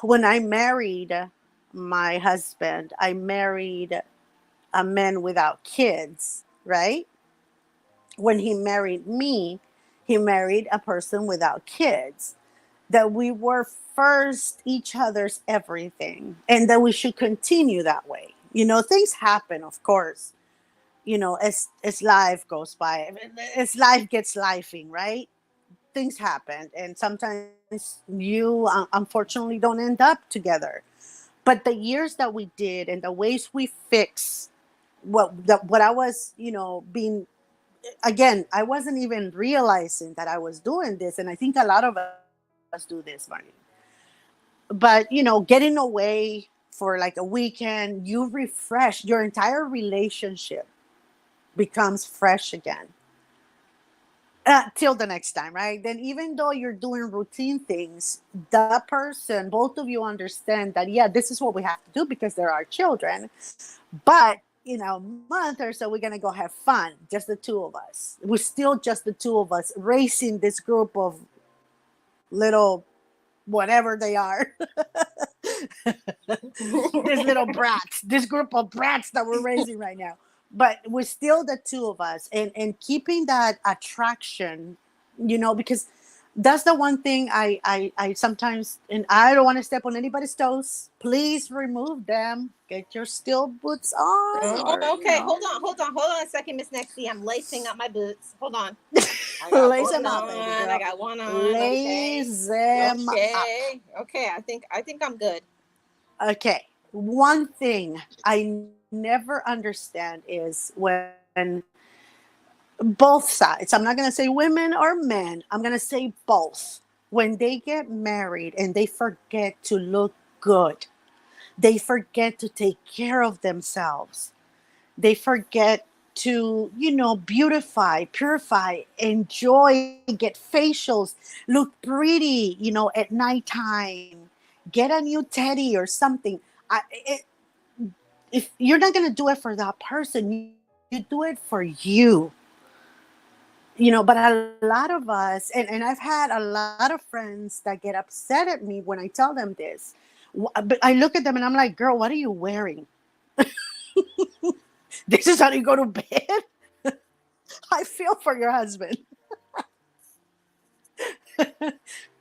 when I married my husband, I married a man without kids, right? When he married me, he married a person without kids. That we were first each other's everything, and that we should continue that way. Things happen, of course, as life goes by, as life gets lifing, right? Things happen, and sometimes you unfortunately don't end up together. But the years that we did and the ways we fix what I was, being, again, I wasn't even realizing that I was doing this, and I think a lot of us do this, Marty. But getting away for like a weekend, you refresh your entire relationship, becomes fresh again, till the next time, right? Then, even though you're doing routine things, the person, both of you understand that, yeah, this is what we have to do because there are children. But month or so, we're gonna go have fun, just the two of us. We're still just the two of us racing this group of little, whatever they are, these little brats, this group of brats that we're raising right now. But we're still the two of us, and keeping that attraction, because that's the one thing I sometimes, and I don't want to step on anybody's toes. Please remove them. Get your steel boots on, Oh, or okay. Hold on a second, Miss Nexty. I'm lacing up my boots. Hold on. I got lace one them up, baby on. I girl. got one on. Okay. Lace them up. Okay. I think I'm good. Okay. One thing I never understand is when both sides, I'm not going to say women or men, I'm going to say both, when they get married and they forget to look good, they forget to take care of themselves, they forget to, beautify, purify, enjoy, get facials, look pretty, at nighttime, get a new teddy or something. If you're not going to do it for that person, you do it for you. But a lot of us, and I've had a lot of friends that get upset at me when I tell them this. But I look at them and I'm like, girl, what are you wearing? This is how you go to bed? I feel for your husband.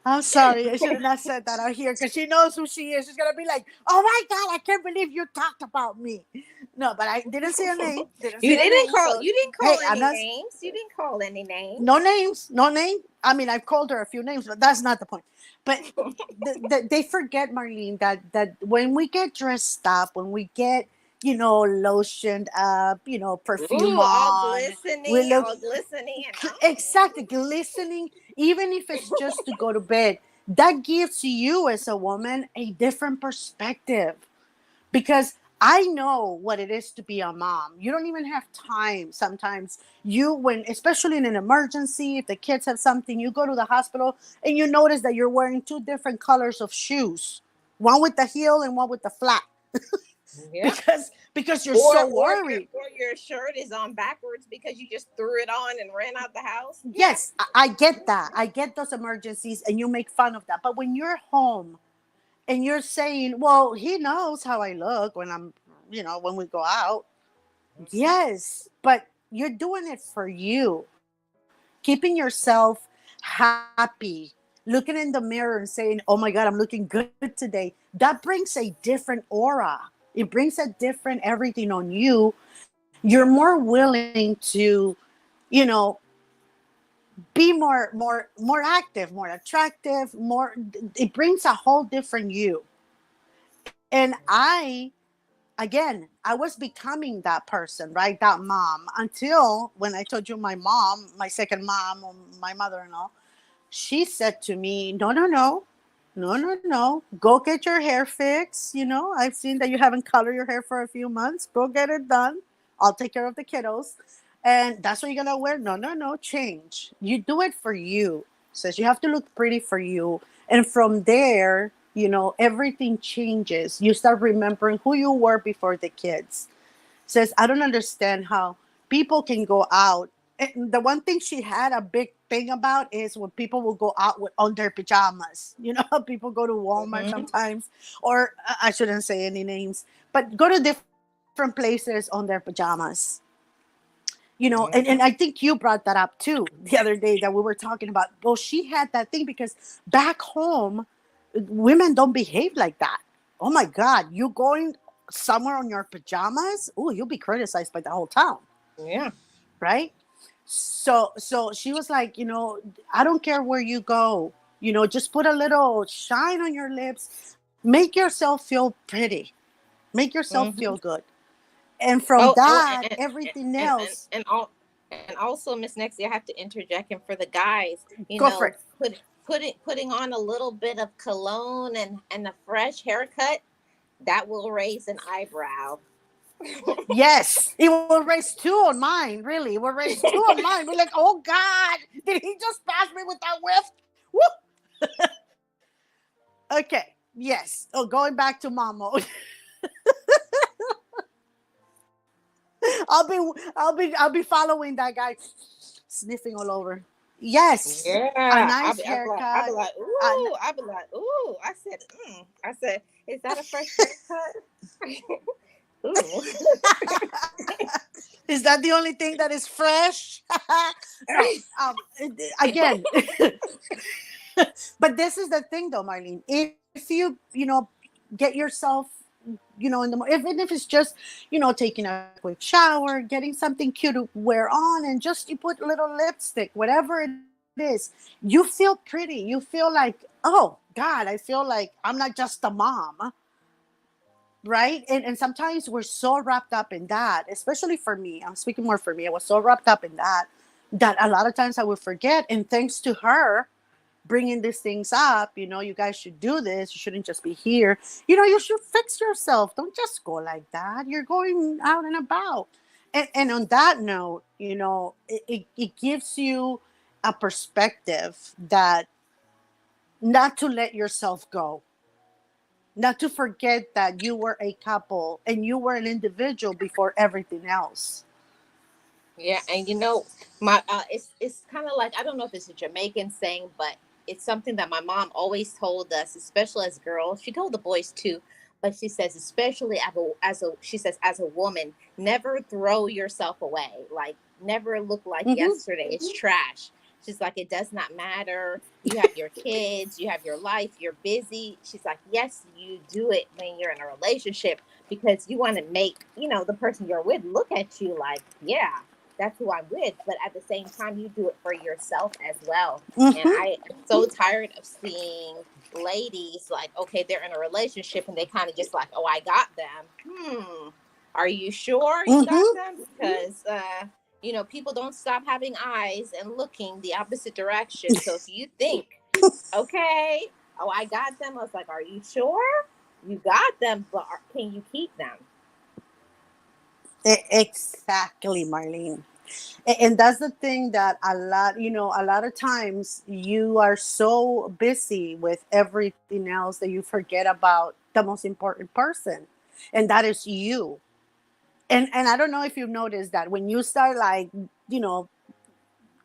I'm sorry. I should have not said that out here, because she knows who she is. She's going to be like, oh my God, I can't believe you talked about me. No, but I didn't say a name. Didn't say a name. So, You didn't call hey, I'm any not, names. You didn't call any no names. names, no name. I mean, I've called her a few names, but that's not the point. But they forget, Marlene, that when we get dressed up, when we get, lotioned up, perfume Ooh, on, we look all glistening and exactly glistening, even if it's just to go to bed. That gives you, as a woman, a different perspective, because I know what it is to be a mom. You don't even have time sometimes. When, especially in an emergency, if the kids have something, you go to the hospital and you notice that you're wearing two different colors of shoes, one with the heel and one with the flat, yeah. because you're so worried. Or your shirt is on backwards because you just threw it on and ran out the house. Yeah. Yes, I get that. I get those emergencies, and you make fun of that. But when you're home and you're saying, well, he knows how I look when when we go out. Yes, but you're doing it for you, keeping yourself happy, looking in the mirror and saying, oh my God, I'm looking good today. That brings a different aura. It brings a different everything on you. You're more willing to, you know, be more active, more attractive, more. It brings a whole different you. And again, I was becoming that person, right? That mom, until when I told you my mom, my second mom, my mother-in-law, she said to me, no, no, no, no, no, no, go get your hair fixed. I've seen that you haven't colored your hair for a few months. Go get it done. I'll take care of the kiddos. And that's what you're gonna wear. No, no, no, change. You do it for you. Says you have to look pretty for you. And from there, everything changes. You start remembering who you were before the kids. Says, I don't understand how people can go out. And the one thing she had a big thing about is when people will go out with on their pajamas. You know how people go to Walmart Mm-hmm. sometimes, or I shouldn't say any names, but go to different places on their pajamas. And I Mm-hmm. think you brought that up too the other day that we were talking about. Well, she had that thing because back home, women don't behave like that. Oh my God, you going somewhere on your pajamas? Oh, you'll be criticized by the whole town, Yeah. right? So she was like, I don't care where you go, just put a little shine on your lips, make yourself feel pretty, make yourself feel Mm-hmm. good, and from Oh, oh, that, everything and and else, and all, and also, Miss Nexie, I have to interject. And for the guys, go for it. putting on a little bit of cologne and a fresh haircut, that will raise an eyebrow. Yes, it will raise two on mine. Really, it will raise two on mine. We're like, oh God, did he just pass me with that whiff? Woo! Okay, yes. Oh, going back to mom mode. I'll be following that guy, sniffing all over. Yes, a Yeah, nice I'll be haircut. like, Uh, ooh, I'll be like, ooh. I said, is that a fresh haircut? Ooh. is that the only thing that is fresh? No. Again, but this is the thing, though, Marlene. If you get yourself, even if it's just, taking a quick shower, getting something cute to wear on, and just you put a little lipstick, whatever it is, you feel pretty. You feel like, oh God, I feel like I'm not just a mom, right? And sometimes we're so wrapped up in that, especially for me. I'm speaking more for me. I was so wrapped up in that a lot of times I would forget. And thanks to her bringing these things up, you guys should do this. You shouldn't just be here. You should fix yourself. Don't just go like that. You're going out and about. And on that note, it gives you a perspective that not to let yourself go, not to forget that you were a couple and you were an individual before everything else. Yeah, and my it's kind of like, I don't know if it's a Jamaican saying, but it's something that my mom always told us, especially as girls. She told the boys too, but she says, especially she says, as a woman, never throw yourself away. Like, never look like Mm-hmm. yesterday is trash. She's like, it does not matter. You have your kids, you have your life, you're busy. She's like, yes, you do it when you're in a relationship, because you want to make, the person you're with look at you like, yeah, that's who I'm with. But at the same time, you do it for yourself as well. And Mm-hmm. I am so tired of seeing ladies like, okay, they're in a relationship and they kind of just like, oh, I got them. Are you sure you got Mm-hmm. them? Because people don't stop having eyes and looking the opposite direction. So if you think, okay, oh, I got them, I was like, are you sure you got them, but can you keep them? Exactly, Marlene. And that's the thing that a lot of times you are so busy with everything else that you forget about the most important person, and that is you. And I don't know if you've noticed that when you start, like, you know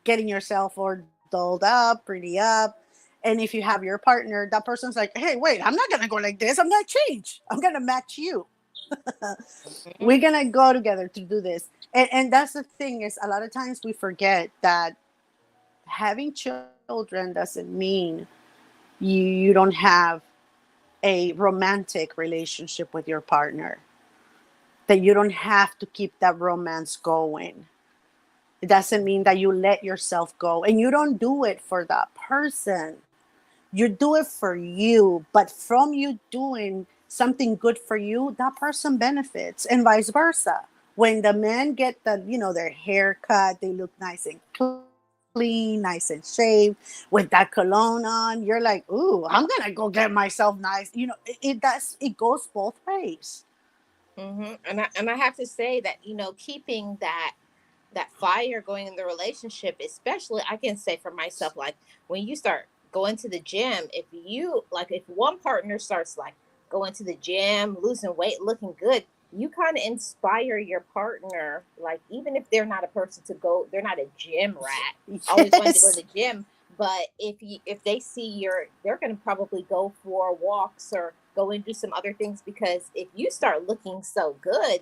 getting yourself all dolled up, pretty up, and if you have your partner, that person's like, hey, wait, I'm not gonna go like this, I'm gonna change, I'm gonna match you. We're Mhm. gonna go together to do this. And that's the thing, is a lot of times we forget that having children doesn't mean you don't have a romantic relationship with your partner, that you don't have to keep that romance going. It doesn't mean that you let yourself go, and you don't do it for that person. You do it for you, but from you doing something good for you, that person benefits, and vice versa. When the men get their hair cut, they look nice and clean, nice and shaved, with that cologne on, you're like, ooh, I'm gonna go get myself nice. It goes both ways. And I have to say that, keeping that fire going in the relationship, especially I can say for myself, like when you start going to the gym, if you like, if one partner starts like going to the gym, losing weight, looking good, you kind of inspire your partner. Like even if they're not a person to go, they're not a gym rat, always wanting to go to Yes. the gym. But if they see you're, they're going to probably go for walks or go and do some other things, because if you start looking so good,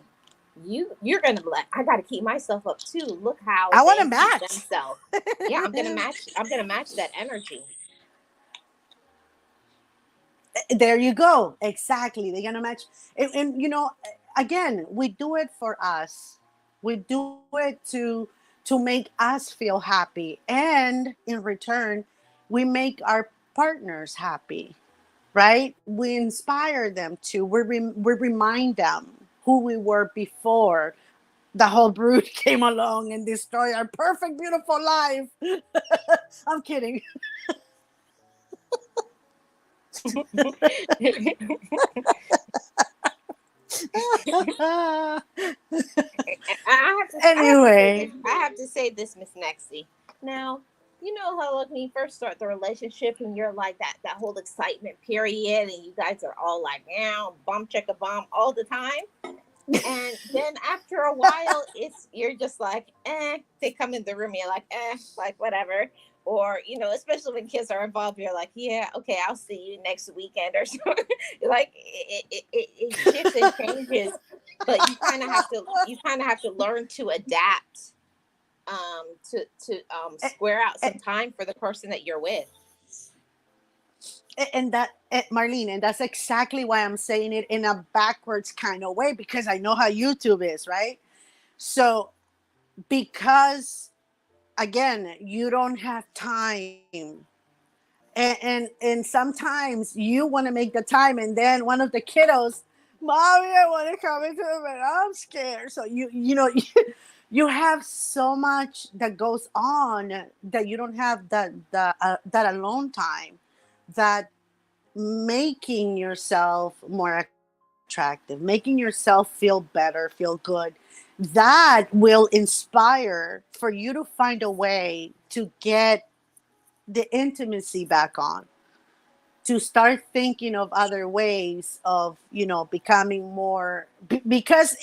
you're gonna be like, I got to keep myself up too. Look how I want to they keep match. themselves. Yeah, I'm gonna match. I'm gonna match that energy. There you go. Exactly. They're gonna match. And again, we do it for us. We do it to make us feel happy, and in return, we make our partners happy. Right? We inspire them to. We remind them who we were before the whole brood came along and destroyed our perfect, beautiful life. I'm kidding. I have to. I have to say this. Anyway, I have to say this, Miss Nexty. Now, you know how like when you first start the relationship and you're like that whole excitement period, and you guys are all like, yeah, bum check a bomb all the time. And then after a while, it's you're just like, eh. They come in the room, you're like, eh, like whatever. Or especially when kids are involved, you're like, yeah, okay, I'll see you next weekend or something. Like it shifts and changes, but you kind of have to learn to adapt, to square out some time for the person that you're with. and that Marlene, and that's exactly why I'm saying it in a backwards kind of way, because I know how YouTube is, right? So because again, you don't have time, and sometimes you want to make the time, and then one of the kiddos, mommy, I want to come into the bed, I'm scared. So you have so much that goes on that you don't have that alone time, that making yourself more attractive, making yourself feel better, feel good, that will inspire for you to find a way to get the intimacy back on, to start thinking of other ways of becoming more, because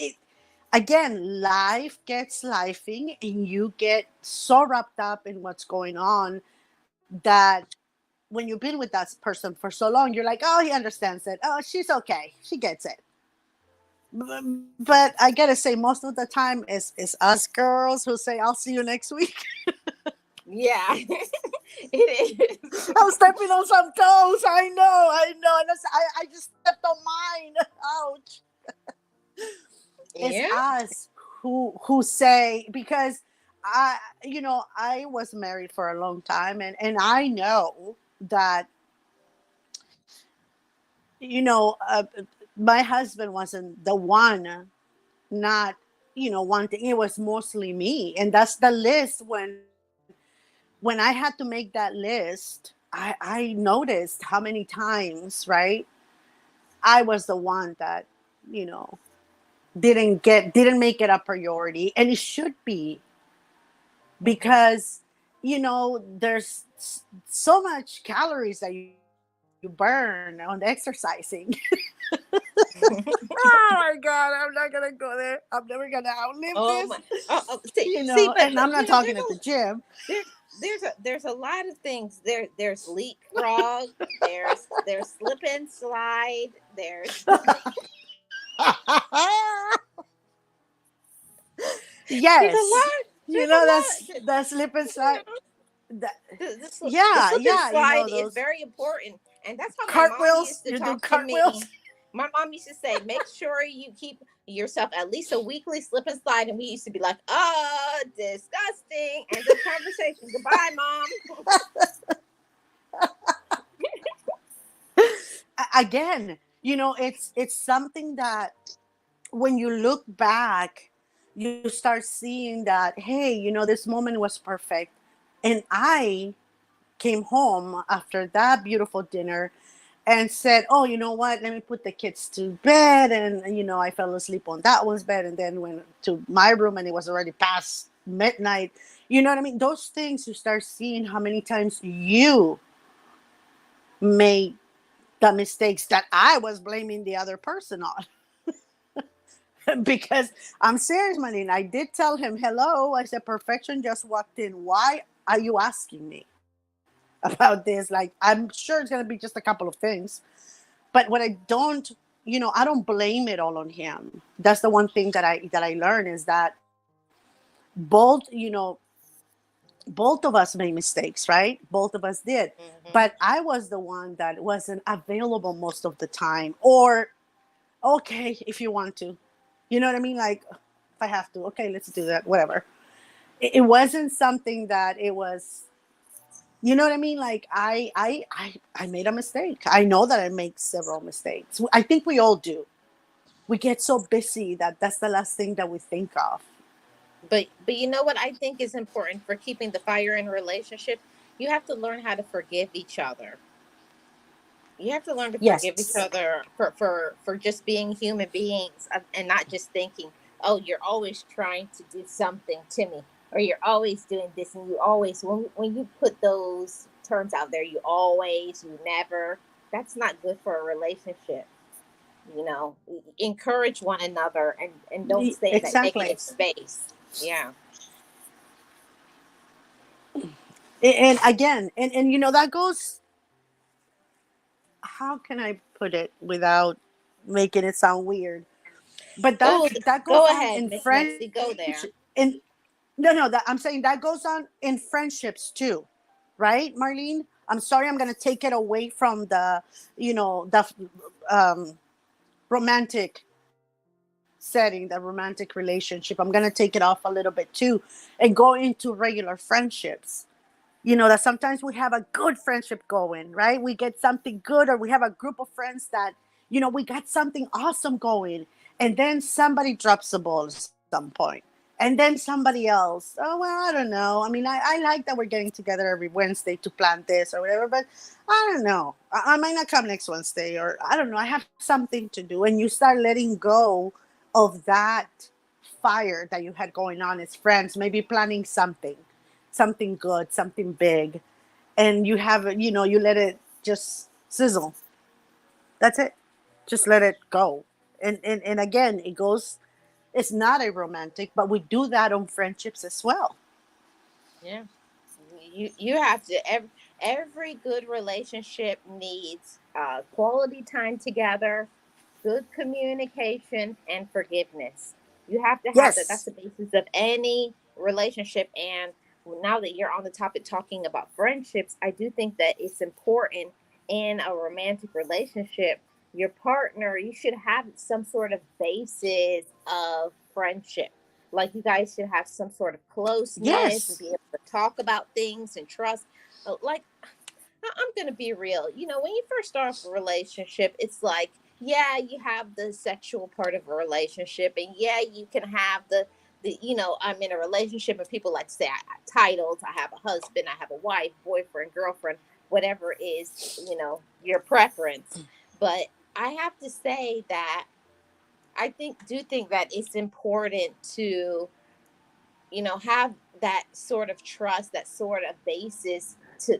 again, life gets lifing, and you get so wrapped up in what's going on that when you've been with that person for so long, you're like, oh, he understands it, oh, she's okay, she gets it. But I gotta say, most of the time is us girls who say, I'll see you next week. Yeah, it is. I'm stepping on some toes. I know. And I just stepped on mine. Ouch. It's Yeah. us who say, because I was married for a long time, and I know that you know uh, my husband wasn't the one, not one thing. It was mostly me, and that's the list. When I had to make that list, I noticed how many times, right, I was the one that you know didn't make it a priority, and it should be, Hmm. because there's so much calories that you burn on exercising. Oh my god, I'm not gonna go there. I'm never gonna outlive this. Oh my. Oh, see, And I'm but not talking at there's the gym. there, there's a lot of things there. There's leapfrog. There's slip and slide. There's a Yes, lot. There's a lot. that's slip and slide. That, The yeah, slip and yeah, slide is those very important, and that's how my mom cartwheels. used to You do talk to cartwheels. me. My mom used to say, "Make sure you keep yourself at least a weekly slip and slide," and we used to be like, "Oh, disgusting!" End of conversation. Goodbye, mom. Again, it's something that when you look back, you start seeing that, hey, this moment was perfect, and I came home after that beautiful dinner and said, oh, you know what, let me put the kids to bed, and I fell asleep on that one's bed, and then went to my room, and it was already past midnight. You know what I mean? Those things, you start seeing how many times you made the mistakes that I was blaming the other person on. Because I'm serious, Marlene. I did tell him, hello. I said, perfection just walked in. Why are you asking me about this? Like, I'm sure it's going to be just a couple of things. But what I don't, I don't blame it all on him. That's the one thing that I learned is that both of us made mistakes, right? Both of us did. But Hmm. I was the one that wasn't available most of the time. Or, okay, if you want to. You know what I mean? Like, if I have to, okay, let's do that, whatever. It wasn't something that it was, you know what I mean? Like, I made a mistake. I know that I make several mistakes. I think we all do. We get so busy that that's the last thing that we think of. But you know what I think is important for keeping the fire in a relationship? You have to learn how to forgive each other. You have to learn to forgive each Yes. other for just being human beings, and not just thinking, oh, you're always trying to do something to me, or you're always doing this, and you always, when you put those terms out there, you always, you never, that's not good for a relationship. Encourage one another, and don't stay in that Exactly. negative space. Yeah. And again, and that goes, how can I put it without making it sound weird? But Oh, that goes go on ahead, in Miss French. Mexi, go there. In No, that I'm saying that goes on in friendships too, right, Marlene? I'm sorry, I'm gonna take it away from the um, romantic setting, the romantic relationship. I'm gonna take it off a little bit too, and go into regular friendships. That sometimes we have a good friendship going, right? We get something good, or we have a group of friends that, we got something awesome going. And then somebody drops the ball at some point. And then somebody else, oh, well, I don't know. I mean, I like that we're getting together every Wednesday to plan this or whatever, but I don't know. I might not come next Wednesday, or I don't know. I have something to do. And you start letting go of that fire that you had going on as friends, maybe planning something good, something big, and you have it, you let it just sizzle. That's it. Just let it go. And again, it's not a romantic, but we do that on friendships as well. Yeah. You have to, every good relationship needs quality time together, good communication, and forgiveness. You have to have that. That's Yes. the basis of any relationship. And now that you're on the topic talking about friendships, I do think that it's important in a romantic relationship. Your partner, you should have some sort of basis of friendship. Like, you guys should have some sort of closeness and Yes. be able to talk about things and trust. Like, I'm gonna be real. When you first start off a relationship, it's like, yeah, you have the sexual part of a relationship, and yeah, you can have I'm in a relationship, and people like to say, I have titles. I have a husband. I have a wife, boyfriend, girlfriend, whatever is your preference. But I have to say that I do think that it's important to have that sort of trust, that sort of basis to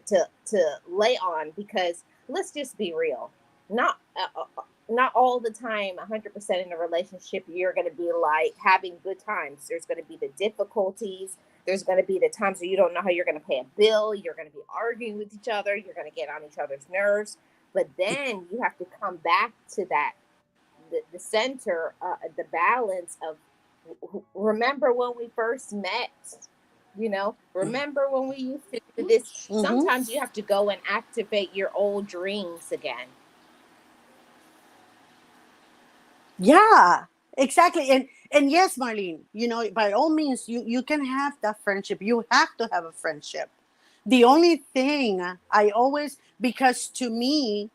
lay on, because let's just be real. Not all the time, 100% in a relationship, you're going to be like having good times. There's going to be the difficulties. There's going to be the times where you don't know how you're going to pay a bill. You're going to be arguing with each other. You're going to get on each other's nerves. But then you have to come back to that, the center, the balance of, remember when we first met. Remember when we used to do this. Mm-hmm. Sometimes you have to go and activate your old dreams again. Yeah, exactly. And yes, Marlene, by all means, you can have that friendship. You have to have a friendship. The only thing I always, because to me,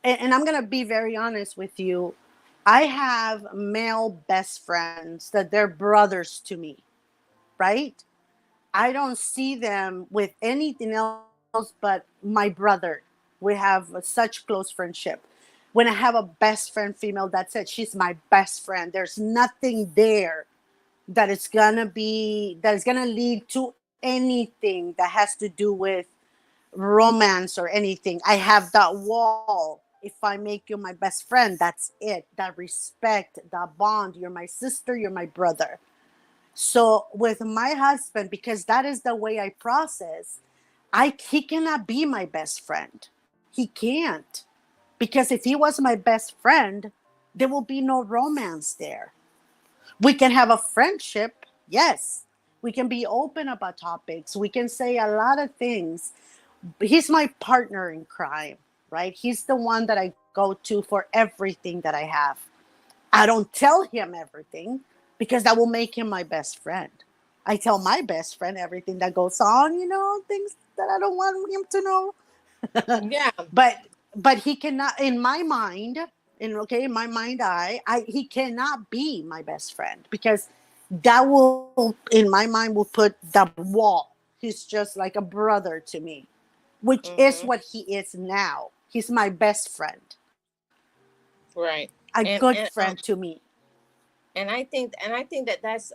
and I'm going to be very honest with you, I have male best friends that they're brothers to me, right? I don't see them with anything else but my brother. We have such close friendship. When I have a best friend female, that's it. She's my best friend. There's nothing there that is gonna lead to anything that has to do with romance or anything. I have that wall. If I make you my best friend, that's it. That respect, that bond. You're my sister, you're my brother. So with my husband, because that is the way I process, he cannot be my best friend. He can't. Because if he was my best friend, there will be no romance there. We can have a friendship, yes. We can be open about topics. We can say a lot of things. He's my partner in crime, right? He's the one that I go to for everything that I have. I don't tell him everything because that will make him my best friend. I tell my best friend everything that goes on, things that I don't want him to know. Yeah. but but he cannot, in my mind, in my mind I he cannot be my best friend because that will, in my mind, will put the wall. He's just like a brother to me, which is Mm-hmm. what he is now. He's my best friend, a Right. good And friend and to me. and I think that that's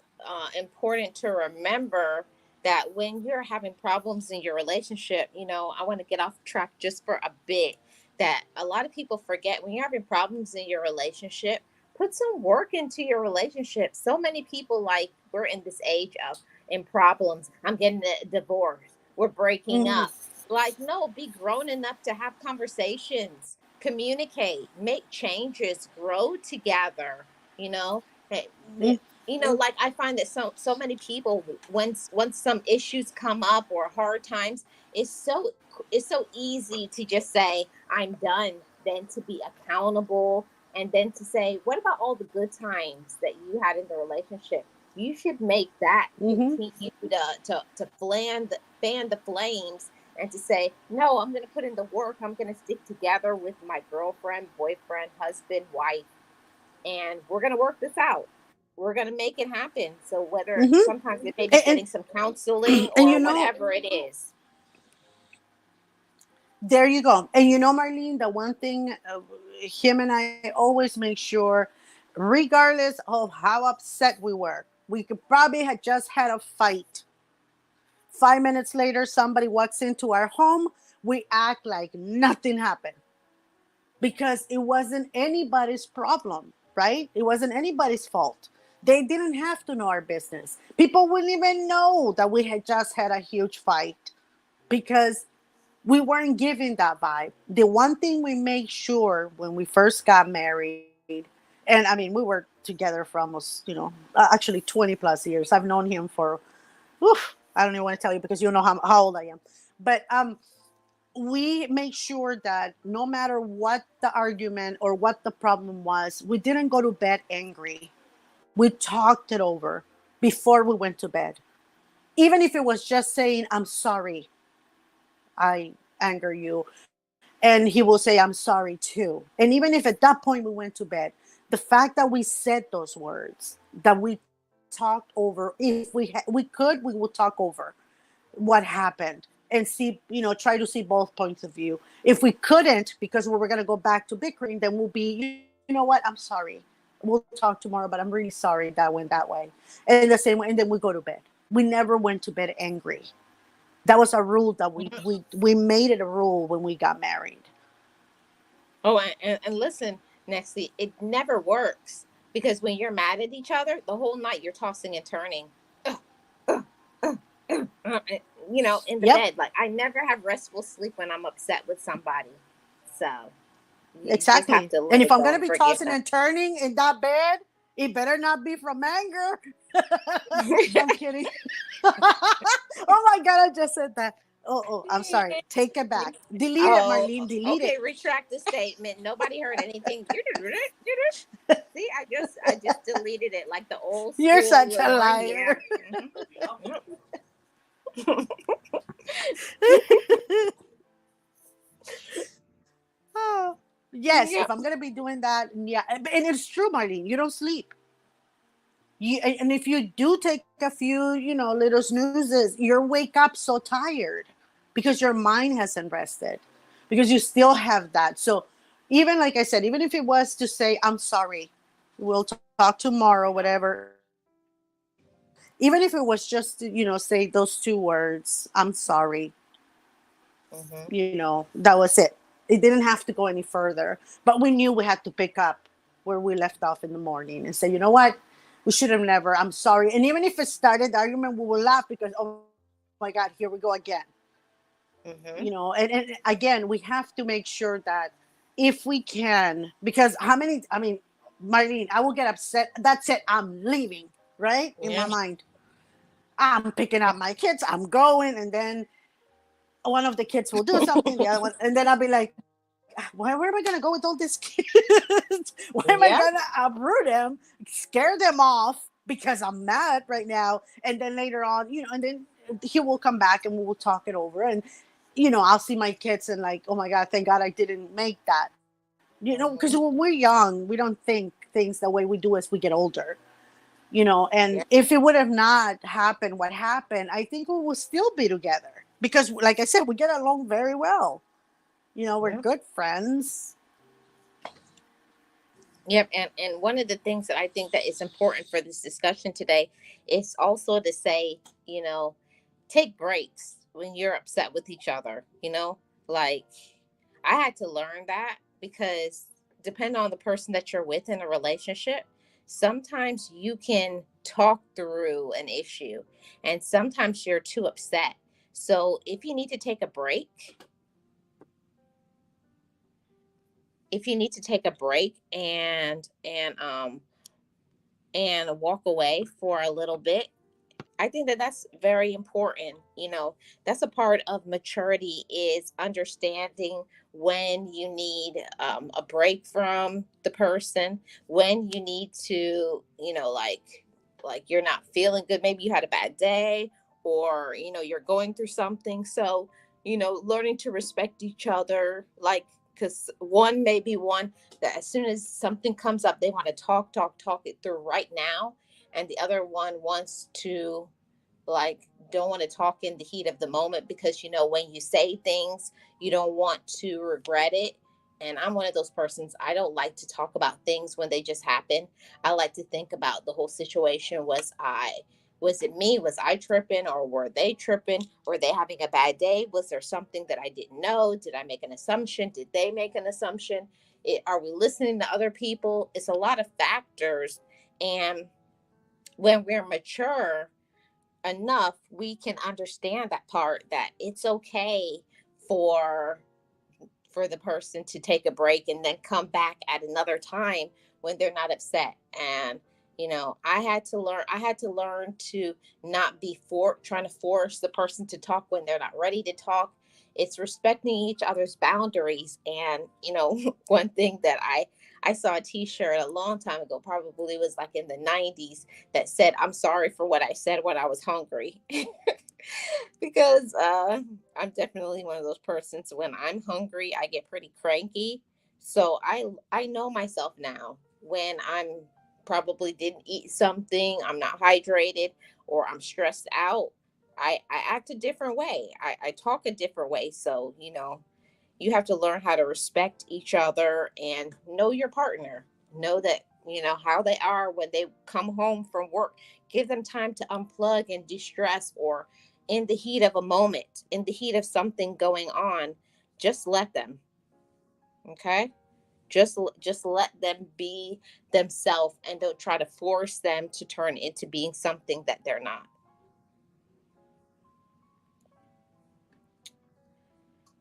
important to remember, that when you're having problems in your relationship, I want to get off track just for a bit. That a lot of people forget, when you're having problems in your relationship, put some work into your relationship. So many people, like, we're in this age of in problems. I'm getting a divorce. We're breaking Hmm. up. Like, no, be grown enough to have conversations, communicate, make changes, grow together. You know, Hey, like, I find that so many people, once some issues come up or hard times, it's so easy to just say I'm done, than to be accountable, and then to say, what about all the good times that you had in the relationship? You should make that Hmm. continue to fan the flames, and to say, no, I'm going to put in the work. I'm going to stick together with my girlfriend, boyfriend, husband, wife, and we're going to work this out. We're going to make it happen. So whether Hmm. sometimes it may be and, getting some counseling and or whatever it is. there you go. And Marlene, the one thing, him and I always make sure, regardless of how upset we were, we could probably had just had a fight. 5 minutes later, somebody walks into our home. We act like nothing happened because it wasn't anybody's problem, right? It wasn't anybody's fault. They didn't have to know our business. People wouldn't even know that we had just had a huge fight because we weren't giving that vibe. The one thing we made sure when we first got married, and I mean, we were together for almost, actually 20 plus years. I've known him for, oof, I don't even want to tell you because you know how old I am. But we make sure that no matter what the argument or what the problem was, we didn't go to bed angry. We talked it over before we went to bed. Even if it was just saying, I'm sorry, I anger you. And he will say, I'm sorry too. And even if at that point we went to bed, the fact that we said those words, that we talked over, if we could, we will talk over what happened and see, try to see both points of view. If we couldn't, because we were going to go back to bickering, then we'll be, what, I'm sorry. We'll talk tomorrow, but I'm really sorry that went that way. And the same way, and then we go to bed. We never went to bed angry. That was a rule that we made it a rule when we got married. Oh, and listen, Nextly, it never works, because when you're mad at each other, the whole night you're tossing and turning. Uh, uh, uh, in the Yep, bed. Like, I never have restful sleep when I'm upset with somebody. So you just have exactly. to And let if it I'm go gonna and be forgive tossing them. and turning in that bed, it better not be from anger. I'm kidding. Oh my god, I just said that. Oh, I'm sorry. Take it back. Delete it, Oh, Marlene. Delete okay. it. Retract the statement. Nobody heard anything. See, I just deleted it like the old You're school such a one. Yeah. liar. Oh. Yes, if Yep. I'm gonna be doing that, yeah, and it's true, Marlene. You don't sleep. And if you do take a few, little snoozes, you wake up so tired because your mind hasn't rested, because you still have that. So even like I said, even if it was to say, I'm sorry, we'll talk tomorrow, whatever, Even if it was just to, say those two words, I'm sorry, Mm-hmm. that was it. It didn't have to go any further. But we knew we had to pick up where we left off in the morning and say, you know what? We should have never. I'm sorry. And even if it started the argument, we will laugh because, oh my God, here we go again. Mm-hmm. And again, we have to make sure that if we can, because how many, I mean, Marlene, I will get upset. That's it. I'm leaving, right? In my Yeah. mind. I'm picking up my kids. I'm going. And then one of the kids will do something, the other one, and then I'll be like, where am I going to go with all these kids? Why am I going to Yeah. uproot them, scare them off because I'm mad right now? And then later on, and then he will come back and we will talk it over. And, I'll see my kids and like, oh my God, thank God I didn't make that. Because when we're Mm-hmm. young, we don't think things the way we do as we get older. And Yeah. if it would have not happened what happened, I think we will still be together because, like I said, we get along very well. We're Yeah. good friends. Yep. And one of the things that I think that is important for this discussion today is also to say, you know, take breaks when you're upset with each other. Like I had to learn that because depending on the person that you're with in a relationship, sometimes you can talk through an issue and sometimes you're too upset. So if you need to take a break, if you need to take a break and walk away for a little bit, I think that that's very important. That's a part of maturity is understanding when you need a break from the person, when you need to, like you're not feeling good. Maybe you had a bad day, or you're going through something. So learning to respect each other, like because one may be one that as soon as something comes up, they want to talk it through right now, and the other one wants to like don't want to talk in the heat of the moment because when you say things you don't want to regret it. And I'm one of those persons, I don't like to talk about things when they just happen. I like to think about the whole situation. Was it me? Was I tripping, or were they tripping? Were they having a bad day? Was there something that I didn't know? Did I make an assumption? Did they make an assumption? Are we listening to other people? It's a lot of factors. And when we're mature enough, we can understand that part, that it's okay for the person to take a break and then come back at another time when they're not upset. And I had to learn to not be trying to force the person to talk when they're not ready to talk. It's respecting each other's boundaries. And one thing that I saw a t-shirt a long time ago, probably was like in the 90s, that said, I'm sorry for what I said when I was hungry. Because I'm definitely one of those persons, when I'm hungry, I get pretty cranky. So I know myself now when I'm probably didn't eat something, I'm not hydrated, or I'm stressed out. I act a different way. I talk a different way. So, you have to learn how to respect each other and know your partner. Know that, how they are when they come home from work. Give them time to unplug and de-stress, or in the heat of a moment, in the heat of something going on, just let them. Okay? Just let them be themselves, and don't try to force them to turn into being something that they're not.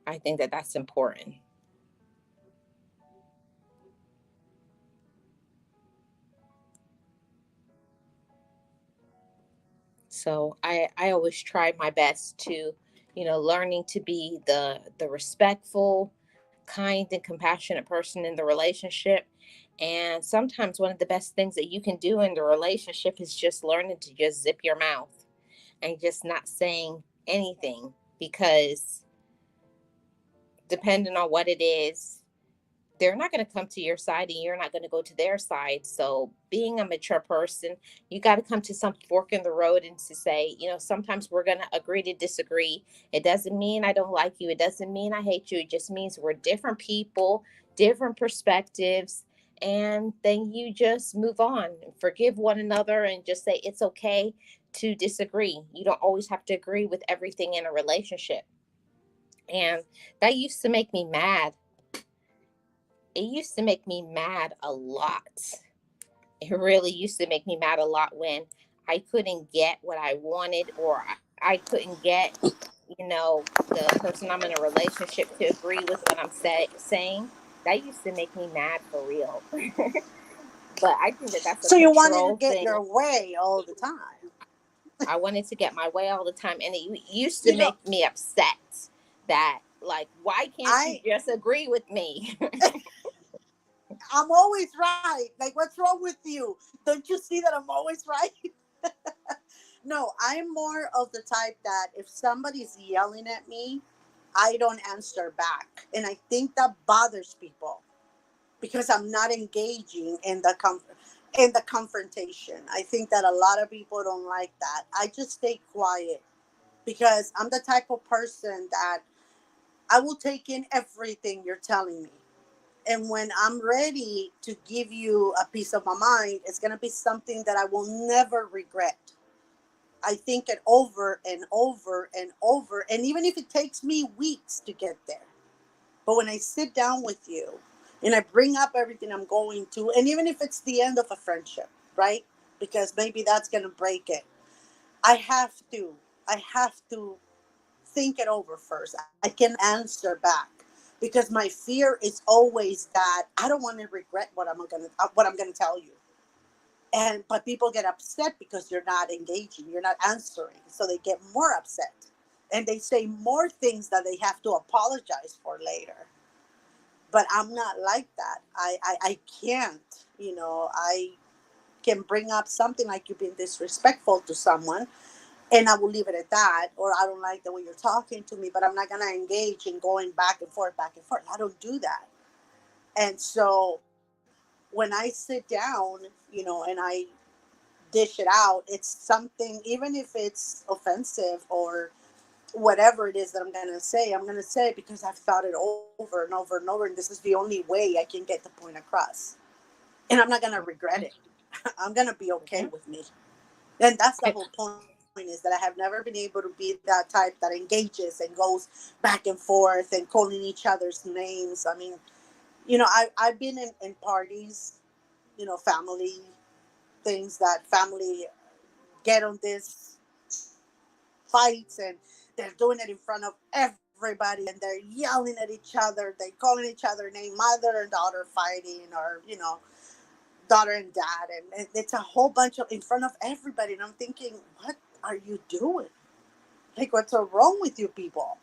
I think that that's important. So I always try my best to, learning to be the respectful, kind, and compassionate person in the relationship. And sometimes one of the best things that you can do in the relationship is just learning to just zip your mouth and just not saying anything, because depending on what it is, they're not going to come to your side and you're not going to go to their side. So, being a mature person, you got to come to some fork in the road and to say, sometimes we're going to agree to disagree. It doesn't mean I don't like you. It doesn't mean I hate you. It just means we're different people, different perspectives. And then you just move on, forgive one another, and just say it's okay to disagree. You don't always have to agree with everything in a relationship. And that used to make me mad. It used to make me mad a lot. It really used to make me mad a lot when I couldn't get what I wanted, or I couldn't get, the person I'm in a relationship to agree with what I'm saying. That used to make me mad for real. But I think that that's a So you wanted to control get thing. your way all the time. I wanted to get my way all the time, and it used to You know, make me upset that, like, why can't you I just agree with me? I'm always right. Like, what's wrong with you? Don't you see that I'm always right? No, I'm more of the type that if somebody's yelling at me, I don't answer back. And I think that bothers people because I'm not engaging in in the confrontation. I think that a lot of people don't like that. I just stay quiet because I'm the type of person that I will take in everything you're telling me. And when I'm ready to give you a piece of my mind, it's going to be something that I will never regret. I think it over and over and over. And even if it takes me weeks to get there. But when I sit down with you and I bring up everything I'm going to, and even if it's the end of a friendship, right? Because maybe that's going to break it. I have to. I have to think it over first. I cannot answer back because my fear is always that I don't want to regret what I'm gonna tell you. And but people get upset because you're not engaging, you're not answering, so they get more upset, and they say more things that they have to apologize for later. But I'm not like that. I can't. I can bring up something like you've been disrespectful to someone, and I will leave it at that. Or I don't like the way you're talking to me, but I'm not gonna engage in going back and forth, back and forth. I don't do that. And so when I sit down, and I dish it out, it's something, even if it's offensive or whatever it is that I'm gonna say because I've thought it over and over and over, and this is the only way I can get the point across. And I'm not gonna regret it. I'm gonna be okay Yeah. with me. And that's the I, whole point, is that I have never been able to be that type that engages and goes back and forth and calling each other's names. I mean, I've been in parties, family things, that family get on this fights, and they're doing it in front of everybody, and they're yelling at each other, they calling each other name, mother and daughter fighting, or daughter and dad, and it's a whole bunch of in front of everybody, and I'm thinking, what are you doing? Like, what's so wrong with you people?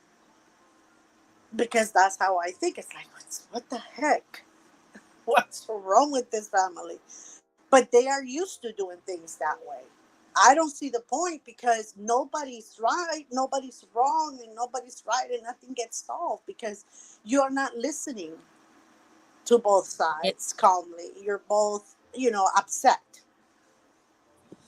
Because that's how I think. It's like, what the heck? What's wrong with this family? But they are used to doing things that way. I don't see the point because nobody's right, nobody's wrong, and nobody's right, and nothing gets solved because you're not listening to both sides calmly. You're both, upset.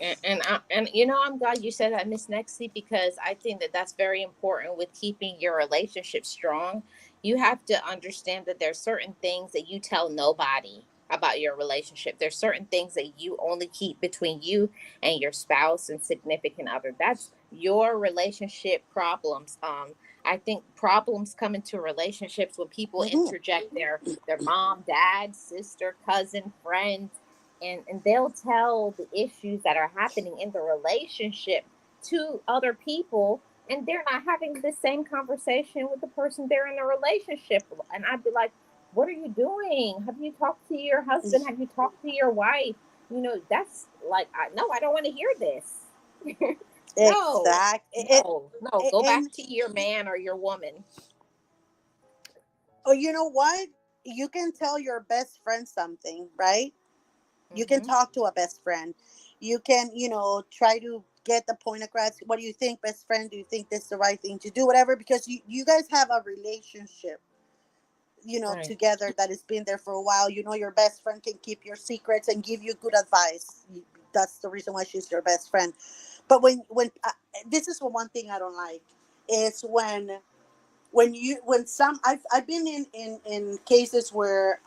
I'm glad you said that, Miss Nexie, because I think that that's very important with keeping your relationship strong. You have to understand that there's certain things that you tell nobody about your relationship. There's certain things that you only keep between you and your spouse and significant other. That's your relationship problems. I think problems come into relationships when people Mm-hmm. interject their mom, dad, sister, cousin, friend, and they'll tell the issues that are happening in the relationship to other people, and they're not having the same conversation with the person they're in a relationship. And I'd be like, what are you doing? Have you talked to your husband? Have you talked to your wife? That's like, no, I don't want to hear this. No, Exactly. no, go back And to your man or your woman. oh, you know what? You can tell your best friend something, right? You can Hmm. talk to a best friend. You can, try to get the point across. What do you think, best friend? Do you think this is the right thing to do? Whatever, because you guys have a relationship, Right. together that has been there for a while. Your best friend can keep your secrets and give you good advice. That's the reason why she's your best friend. But when this is one thing I don't like is when some I've been in cases where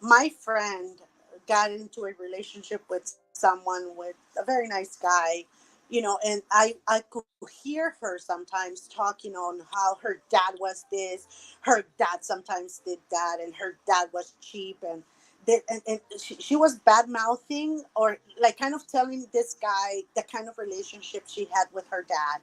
my friend got into a relationship with someone, with a very nice guy, And I could hear her sometimes talking on how her dad was this, her dad sometimes did that, and her dad was cheap, and she was bad mouthing, or like kind of telling this guy the kind of relationship she had with her dad,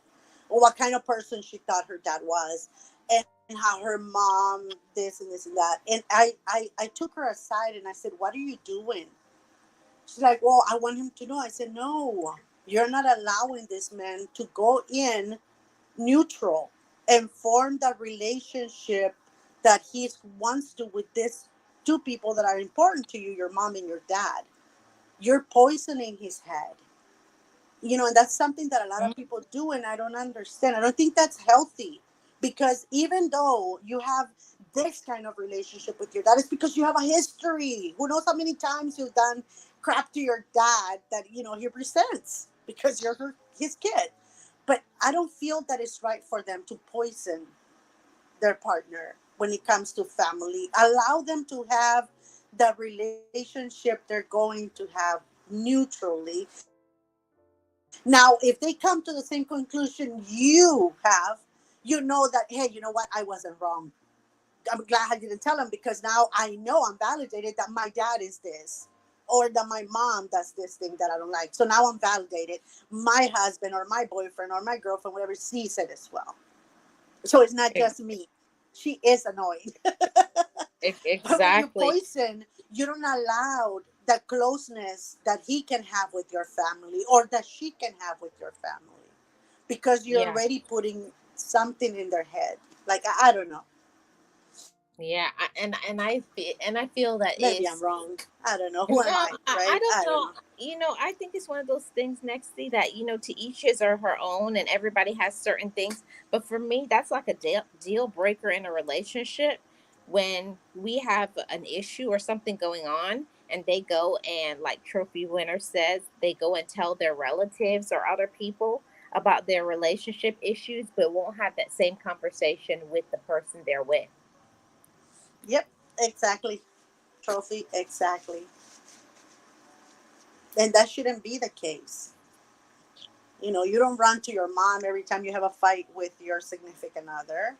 or what kind of person she thought her dad was, and how her mom this and that. And I took her aside and I said, "What are you doing?" She's like, "Well, I want him to know." I said, "No, you're not allowing this man to go in neutral and form the relationship that he wants to with these two people that are important to you, your mom and your dad. You're poisoning his head." And that's something that a lot of people do, and I don't understand. I don't think that's healthy, because even though you have this kind of relationship with your dad, it's because you have a history. Who knows how many times you've done crap to your dad that he resents because you're his kid. But I don't feel that it's right for them to poison their partner when it comes to family. Allow them to have the relationship they're going to have neutrally. Now, if they come to the same conclusion you have, that, hey, you know what, I wasn't wrong. I'm glad I didn't tell him, because now I know I'm validated that my dad is this, or that my mom does this thing that I don't like. So now I'm validated. My husband or my boyfriend or my girlfriend, whatever, sees it as well. So it's not just me. She is annoying. But when you Exactly. poison, you don't allow the closeness that he can have with your family, or that she can have with your family, because you're Yeah. already putting something in their head. Like, I don't know. Yeah. And I feel that Maybe I'm is. wrong. I don't know. Who am No, I, I right? don't I don't know. know. I think it's one of those things, Nexty, that to each his or her own, and everybody has certain things. But for me, that's like a deal breaker in a relationship when we have an issue or something going on, and they go and, like Trophy Winner says, they go and tell their relatives or other people about their relationship issues, but won't have that same conversation with the person they're with. Yep, exactly. Trophy, exactly. And that shouldn't be the case. You don't run to your mom every time you have a fight with your significant other.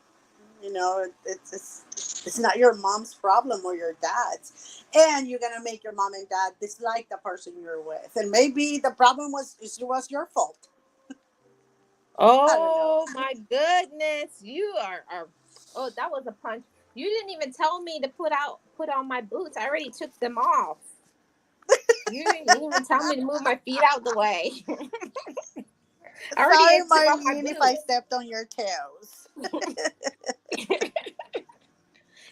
It's not your mom's problem or your dad's, and you're gonna make your mom and dad dislike the person you're with, and maybe the problem was your fault. I don't know. Oh my goodness. You are oh, that was a punch. You didn't even tell me to put on my boots. I already took them off. You didn't even tell me to move my feet out the way. I already Sorry, had took off my Marlene, if I boots. stepped on your toes.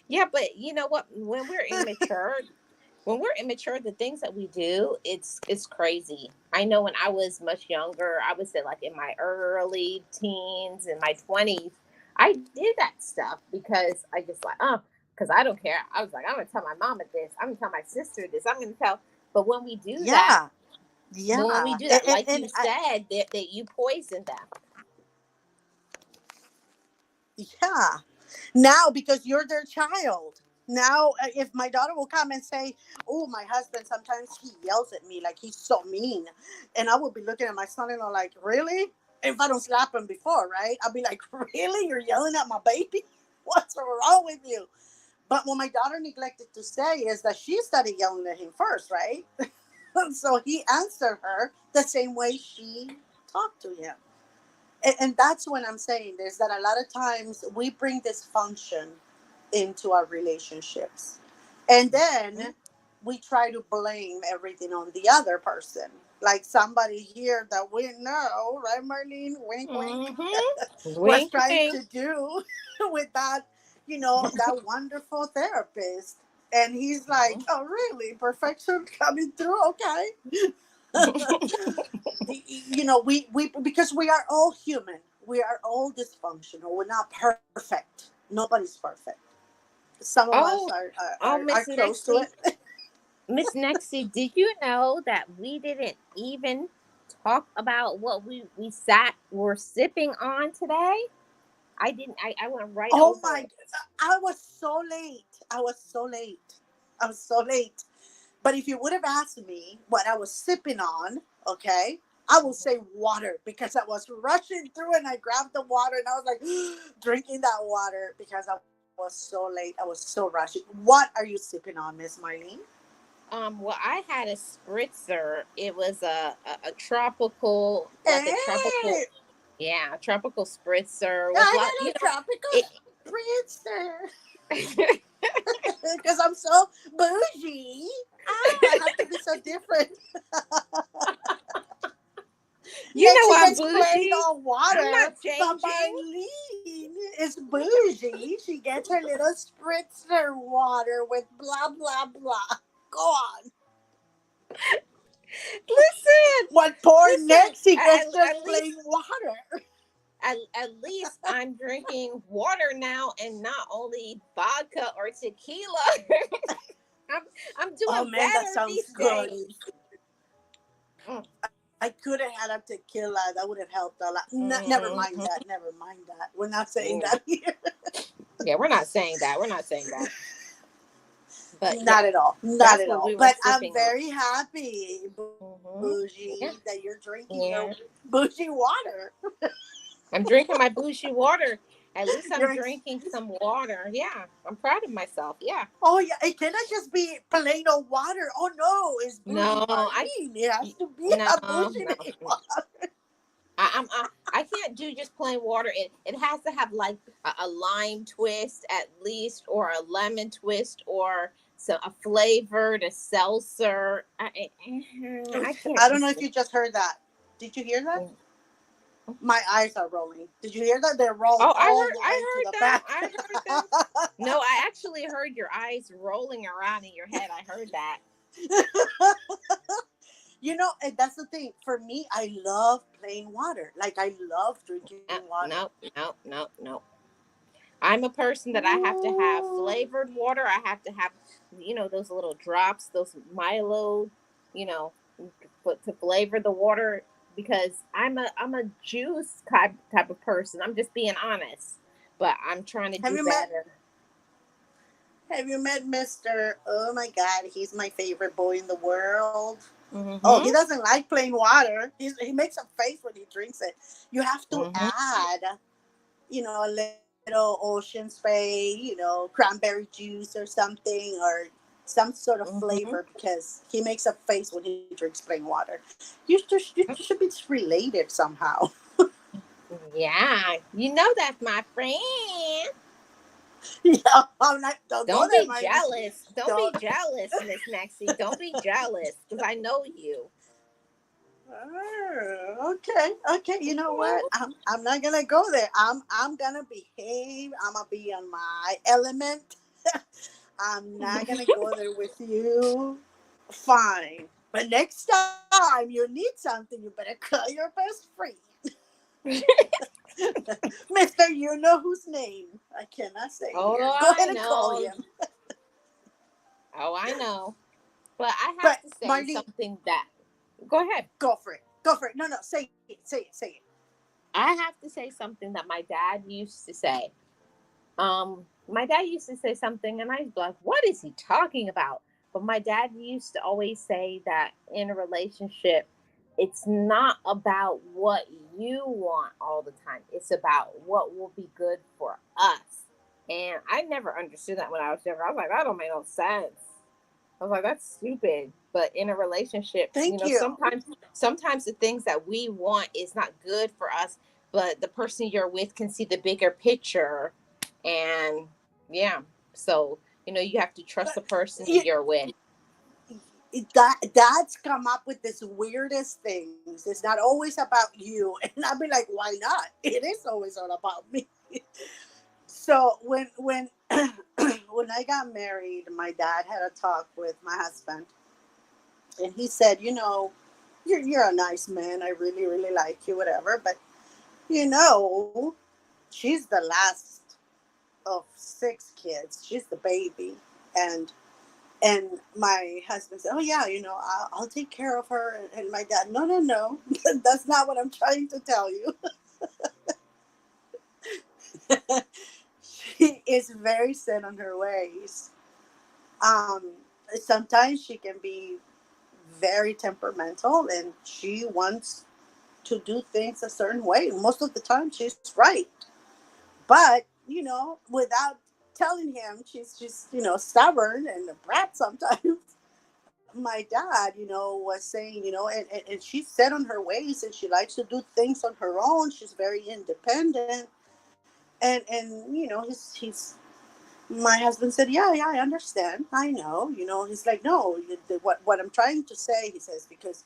Yeah, but you know what? When we're immature, the things that we do, it's crazy. I know when I was much younger, I would say like in my early teens, in my 20s, I did that stuff because I just like, because I don't care. I was like, I'm gonna tell my mama this, I'm gonna tell my sister this, I'm gonna tell. But when we do that, Yeah, but when we yeah, do that, like and you said, that you poison them. yeah. Now, because you're their child. Now, if my daughter will come and say, "Oh, my husband sometimes he yells at me like he's so mean," and I will be looking at my son-in-law like, "Really?" If I don't slap him before, right? I'll be like, "Really? You're yelling at my baby? What's wrong with you?" But what my daughter neglected to say is that she started yelling at him first, right? So he answered her the same way she talked to him. And that's when I'm saying this, that a lot of times we bring dysfunction into our relationships. And then we try to blame everything on the other person. Like somebody here that we know, right, Marlene? Wink, wink, Mm-hmm. was Wink, trying wink. to do with that wonderful therapist. And he's like, "Oh, really? Perfection coming through? Okay." We because we are all human. We are all dysfunctional. We're not perfect. Nobody's perfect. Some of us Oh, are Miss close to Nexie, it. Miss Nexie, did you know that we didn't even talk about what were sipping on today? I didn't. I went right Oh over my! it. I was so late. I was so late. I was so late. But if you would have asked me what I was sipping on, okay, I will say water because I was rushing through and I grabbed the water and I was like drinking that water because I was so late. I was so rushing. What are you sipping on, Miss Marlene? Well, I had a spritzer. It was a tropical, like a tropical, Hey, yeah, tropical spritzer with I lot. got a tropical It. spritzer because I'm so bougie. Ah, I have to be so different. You Next, know she I'm gets plain bougie. old I'm not water, but changing. Marlene is bougie. She gets her little spritzer water with blah blah blah. Go on. Listen, What poor listen. next? She At, gets just at plain least, water. at least I'm drinking water now, and not only vodka or tequila. I'm I'm Oh doing man, that better sounds these good. days. Mm, I could have had a tequila. That would have helped a lot. Never mind mhm, that. Never mind that. We're not saying mm. that here. Yeah, we're not saying that. We're not saying that. But Not yeah, at all. Not that's at what all. we were But I'm sipping on. very happy, Hmm. bougie, Yeah, that you're drinking your yeah. bougie water. I'm drinking my bougie water. At least I'm You're drinking some water. Yeah, I'm proud of myself. Yeah. oh yeah, it cannot just be plain old water. Oh no, it's bougie No, Marlene. It has to be no, a no. bougie water. I can't do just plain water. It has to have like a lime twist at least, or a lemon twist, or so a flavored a seltzer. I I can't don't know just. if you just heard that. Did you hear that? My eyes are rolling. Did you hear that? They rolled Oh, all the way to I heard the them. back. I heard them. No, I actually heard your eyes rolling around in your head. I heard that. You know, and that's the thing. For me, I love plain water. Like I love drinking water. No, no, no, no. I'm a person that I have to have Ooh. flavored water. I have to have, those little drops, those Milo, you know, to flavor the water, because I'm a juice type of person. I'm just being honest, but I'm trying to Have do you met better. Have you met Mr. Oh my God, he's my favorite boy in the world. Oh, he Mm-hmm. doesn't like plain water. He makes a face when he drinks it. You have to Mm-hmm. add, a little ocean spray, cranberry juice or something, or some sort of Mm-hmm. flavor because he makes a face when he drinks plain water. You should be related somehow. Yeah, that's my friend. Yeah, I'm not. Don't go Don't there, be Marlene. jealous. Don't be Don't. jealous, Miss Maxine. Don't be jealous, because I know you. Okay, okay. You know what? I'm not gonna go there. I'm gonna behave. I'm gonna be on my element. I'm not gonna go there with you. Fine. But next time you need something, you better call your best friend. Mister, you know whose name. I cannot say Oh, here. Go I ahead and call know. him. Oh, I know. But I have But to say Marlene, something that. Go ahead. go for it. Go for it. No, no, say it. Say it. Say it. I have to say something that my dad used to say. My dad used to say something, and I was like, "What is he talking about?" But my dad used to always say that in a relationship, it's not about what you want all the time. It's about what will be good for us. And I never understood that when I was younger. I was like, that don't make no sense. I was like, that's stupid. But in a relationship, Thank you. sometimes the things that we want is not good for us, but the person you're with can see the bigger picture. And yeah, so you have to trust But the person you, you're with. dad's come up with this weirdest things. It's not always about you, and I'll be like, why not? It is always all about me. So when when I got married, my dad had a talk with my husband, and he said, you're a nice man. I really really like you, whatever. But you know, she's the last of 6 kids. She's the baby, and And my husband said, "Oh yeah, I'll take care of her." And my dad, "No, no, no, that's not what I'm trying to tell you." She is very set on her ways. Um, Sometimes she can be very temperamental, and she wants to do things a certain way. And most of the time she's right. But, without telling him, she's stubborn and a brat sometimes. My dad, was saying, and she's set on her ways and she likes to do things on her own. She's very independent. And my husband said, yeah, I understand. I know. He's like, no, what I'm trying to say, he says, because,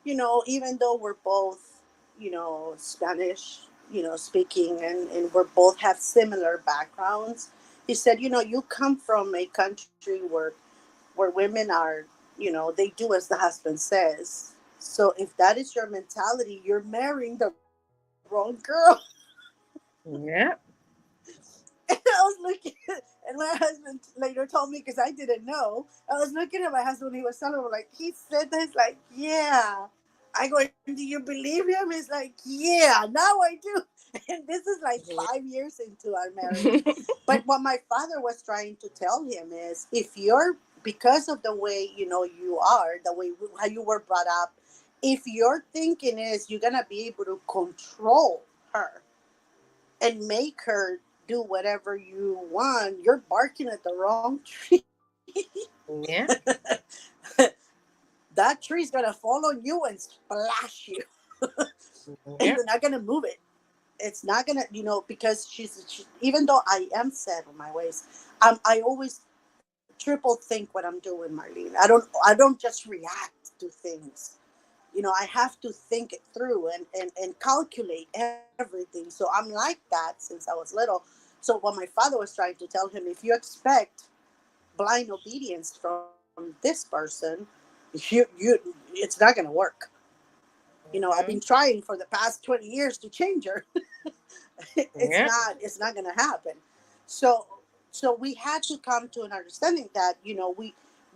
even though we're both, Spanish, speaking, and we're both have similar backgrounds, he said, you come from a country where women are, they do as the husband says. So if that is your mentality, you're marrying the wrong girl. Yeah. And I was looking, and my husband later told me, because I didn't know. I was looking at my husband when he was telling me, like, he said this, like, yeah. I go, do you believe him? He's like, yeah, now I do. And this is like 5 years into our marriage. But what my father was trying to tell him is, if you're, because of the way, you are, the way how you were brought up, if your thinking is you're going to be able to control her and make her do whatever you want, you're barking at the wrong tree. Yeah. That tree's gonna fall on you and splash you, and you're Yeah. not gonna move it. It's not gonna, because even though I am set on my ways, I always triple think what I'm doing, Marlene. I don't just react to things. I have to think it through and calculate everything. So I'm like that since I was little. So what my father was trying to tell him, if you expect blind obedience from this person, you it's not going to work. I've been Mhm. trying for the past 20 years to change her. Yeah. It's not going to happen. So so we had to come to an understanding that,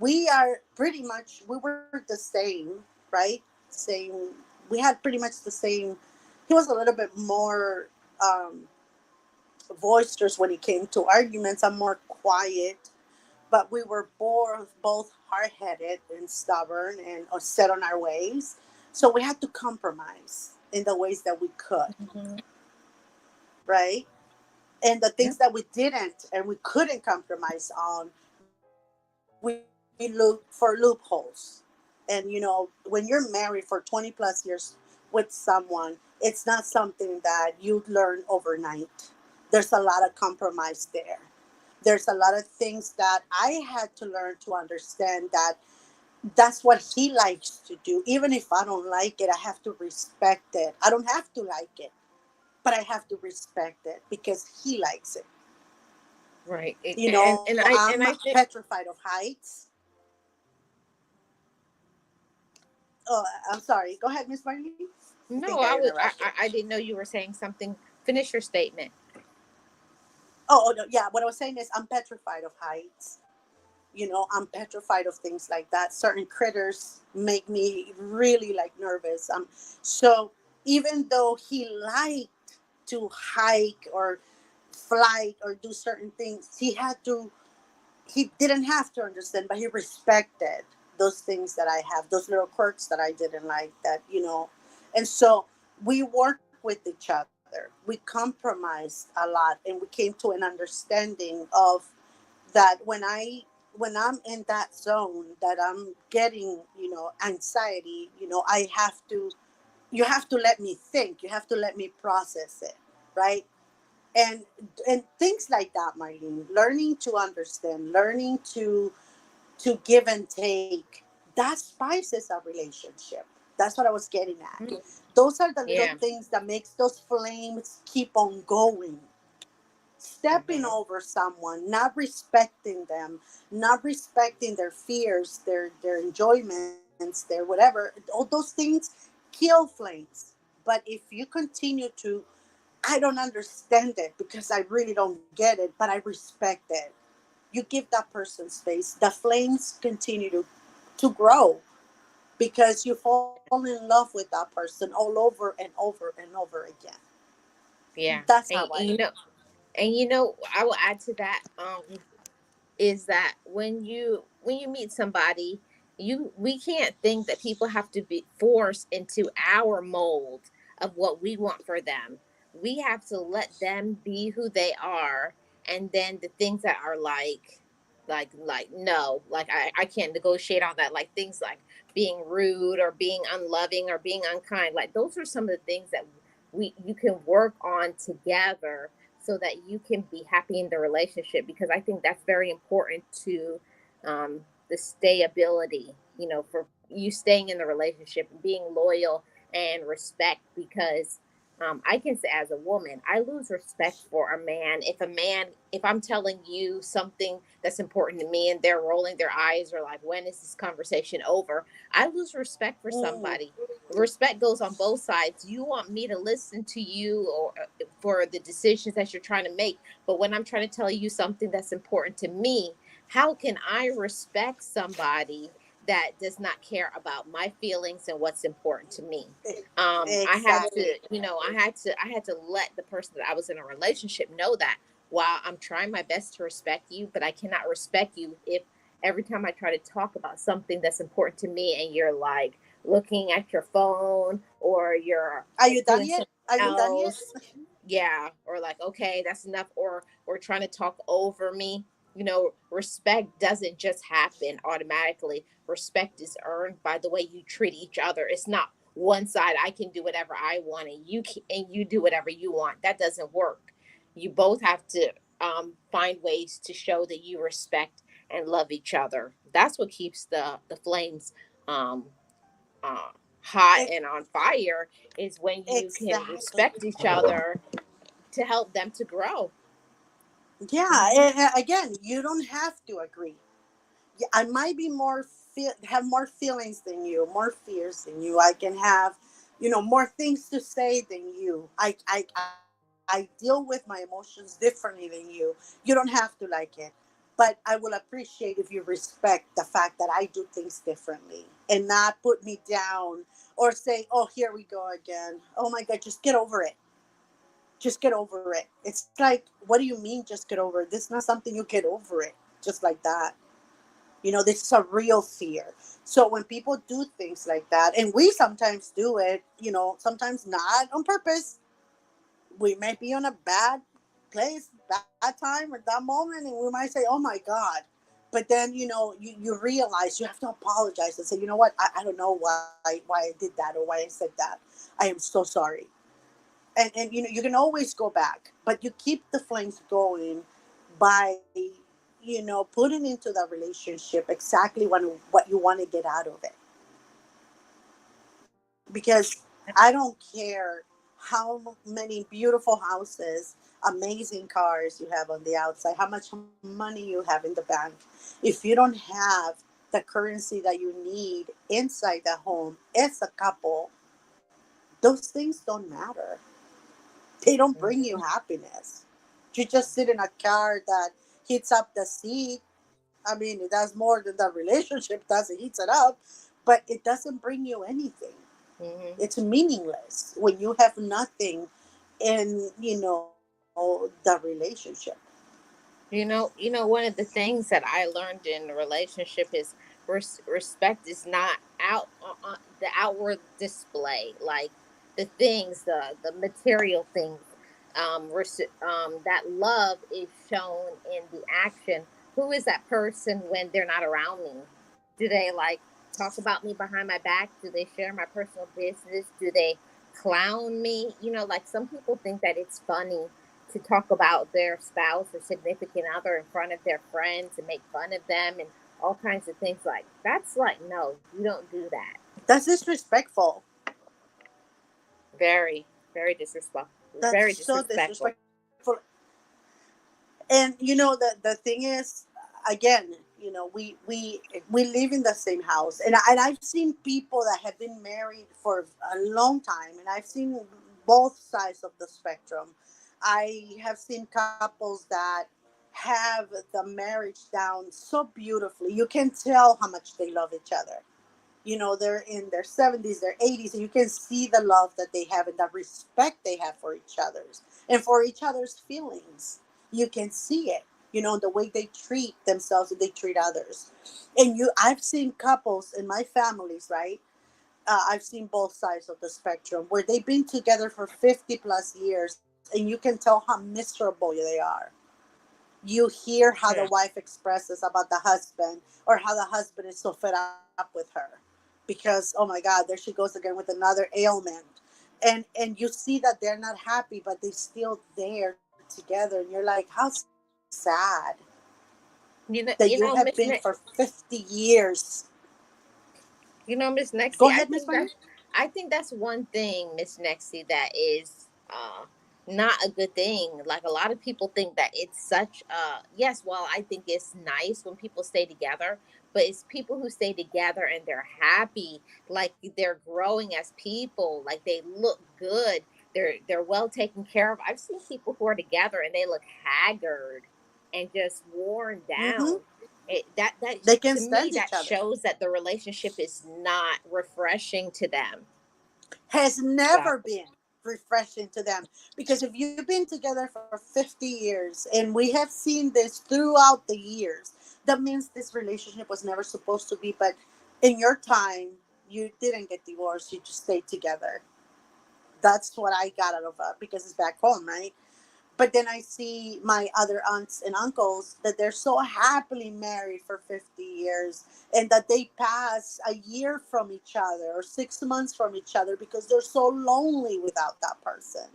we are pretty much, we were the same, right? Same. We had pretty much the same. He was a little bit more um boisterous when it came to arguments. I'm more quiet, but we were both hard-headed and stubborn and set on our ways. So we had to compromise in the ways that we could, Mhm. right? And the Yeah. things that we didn't and we couldn't compromise on, we looked for loopholes. And when you're married for 20 plus years with someone, it's not something that you learn overnight. There's a lot of compromise there. There's a lot of things that I had to learn to understand that that's what he likes to do. Even if I don't like it, I have to respect it. I don't have to like it, but I have to respect it because he likes it. Right. And I'm I think, petrified of heights. Oh, I'm sorry. Go ahead, Miss Marlene. I no, think I interrupted. I didn't know you were saying something. Finish your statement. Oh, no, yeah. What I was saying is, I'm petrified of heights. I'm petrified of things like that. Certain critters make me really like nervous. So even though he liked to hike or fly or do certain things, he didn't have to understand, but he respected those things that I have, those little quirks that I didn't like, and so we work with each other. We compromised a lot, and we came to an understanding of that when I'm in that zone, that I'm getting, anxiety, you have to let me think, you have to let me process it, right? And things like that, Marlene. Learning to understand, learning to give and take, that spices a relationship. That's what I was getting at. Mhm. Those are the little Yeah. things that makes those flames keep on going. Stepping Hmm. over someone, not respecting them, not respecting their fears, their enjoyments, their whatever, all those things kill flames. But if you continue to, I don't understand it because I really don't get it, but I respect it. You give that person space. The flames continue to grow because you fall in love with that person all over and over and over again. Yeah. That's how I And do it. I will add to that. Is that when you meet somebody, we can't think that people have to be forced into our mold of what we want for them. We have to let them be who they are, and then the things that are like no, like I can't negotiate on that, like things like being rude or being unloving or being unkind, like those are some of the things that we you can work on together so that you can be happy in the relationship, because I think that's very important to the stayability, for you staying in the relationship and being loyal and respect. Because I can say, as a woman, I lose respect for a man if I'm telling you something that's important to me and they're rolling their eyes or like, when is this conversation over? I lose respect for Mm, somebody. Respect goes on both sides. You want me to listen to you, or for the decisions that you're trying to make, but when I'm trying to tell you something that's important to me, how can I respect somebody that does not care about my feelings and what's important to me? e- I had to, exactly. I had to let the person that I was in a relationship know that, while I'm trying my best to respect you, but I cannot respect you if every time I try to talk about something that's important to me and you're like looking at your phone, or you're Are you done doing yet? something Are you done yet? else. Yeah, or like, okay, that's enough, or trying to talk over me. Respect doesn't just happen automatically. Respect is earned by the way you treat each other. It's not one side, I can do whatever I want and you do whatever you want. That doesn't work. You both have to find ways to show that you respect and love each other. That's what keeps the flames um, uh, hot E- and on fire, is when you can exactly. respect each other to help them to grow. Yeah, Hmm. and again, you don't have to agree. Yeah, I might be have more feelings than you, more fears than you. I can have, more things to say than you. I deal with my emotions differently than you. You don't have to like it, but I will appreciate if you respect the fact that I do things differently and not put me down or say, "Oh, here we go again. Oh my God, just get over it. Just get over it." It's like, what do you mean, just get over it? This is not something you get over it just like that. This is a real fear. So when people do things like that, and we sometimes do it, sometimes not on purpose, we may be on a bad place, bad time at that moment, and we might say, "Oh my God." But then, you realize you have to apologize and say, "You know what? I don't know why I did that or why I said that. I am so sorry." And you can always go back, but you keep the flames going by putting into the relationship exactly what you want to get out of it. Because I don't care how many beautiful houses, amazing cars you have on the outside, how much money you have in the bank, if you don't have the currency that you need inside the home as a couple, those things don't matter. They don't bring you happiness. You just sit in a car that heats up the seat. I mean, it does more than the relationship does. It heats it up, but it doesn't bring you anything. Hmm. It's meaningless when you have nothing in, the relationship. One of the things that I learned in a relationship is respect is not the outward display, like the things, the material things. That love is shown in the action. Who is that person when they're not around me? Do they like talk about me behind my back? Do they share my personal business? Do they clown me? Like, some people think that it's funny to talk about their spouse or significant other in front of their friends and make fun of them and all kinds of things. Like, that's like, no, you don't do that. That's disrespectful. Very, very disrespectful. That's Very so disrespectful. disrespectful. And the thing is, again, we live in the same house, and I've seen people that have been married for a long time, and I've seen both sides of the spectrum. I have seen couples that have the marriage down so beautifully. You can tell how much they love each other. They're in their 70s, their 80s, and you can see the love that they have and the respect they have for each other's and for each other's feelings. You can see it, the way they treat themselves and they treat others. And I've seen couples in my families, right? I've seen both sides of the spectrum where they've been together for 50 plus years and you can tell how miserable they are. You hear how the Yeah. wife expresses about the husband, or how the husband is so fed up with her because, oh my God, there she goes again with another ailment. And you see that they're not happy, but they're still there together. And you're like, how sad that you have been Miss for 50 years. Miss Go Nexie, ahead, Miss Maria. I think that's one thing, Miss Nexie, that is not a good thing. Like a lot of people think that it's such yes, well, I think it's nice when people stay together, but it's people who stay together and they're happy, like they're growing as people, like they look good, they're well taken care of. I've seen people who are together and they look haggard and just worn Mm-hmm. down. That They can to me, stand each that other. shows that the relationship is not refreshing to them. Has So, never been refreshing to them, because if you've been together for 50 years and we have seen this throughout the years, that means this relationship was never supposed to be. But in your time, you didn't get divorced, you just stayed together. That's what I got out of it, because it's back home, right? But then I see my other aunts and uncles that they're so happily married for 50 years, and that they pass a year from each other or 6 months from each other because they're so lonely without that person.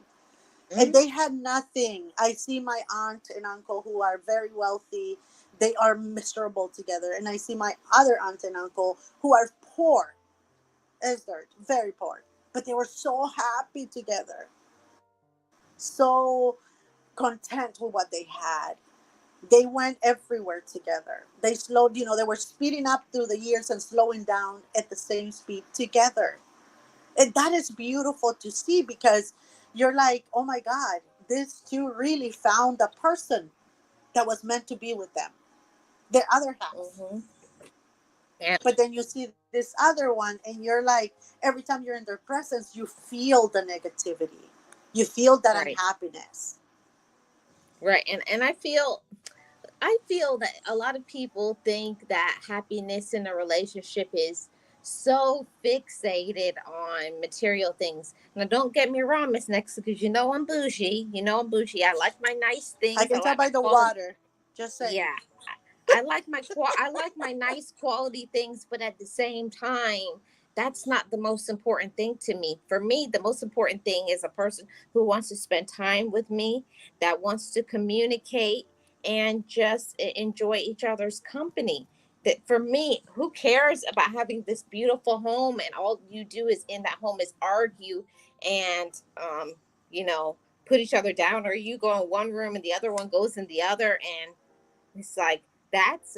And mhm, they had nothing. I see my aunt and uncle who are very wealthy, they are miserable together. And I see my other aunt and uncle who are poor as dirt, very poor. But they were so happy together, so content with what they had. They went everywhere together. They slowed, they were speeding up through the years and slowing down at the same speed together. And that is beautiful to see, because you're like, oh my God, these two really found a person that was meant to be with them, their other half. mhm. And But then you see this other one, and you're like, every time you're in their presence, you feel the negativity, you feel that right, unhappiness. right, and I feel that a lot of people think that happiness in a relationship is so fixated on material things. Now, don't get me wrong, Miss Next, because I'm bougie. I'm bougie. I like my nice I things. I can tell like my by the quality. water. Just saying. Yeah, I like my nice quality things, but at the same time, that's not the most important thing to me. For me, the most important thing is a person who wants to spend time with me, that wants to communicate and just enjoy each other's company. That for me, who cares about having this beautiful home and all you do is in that home is argue and you know, put each other down, or you go in one room and the other one goes in the other, and it's like that's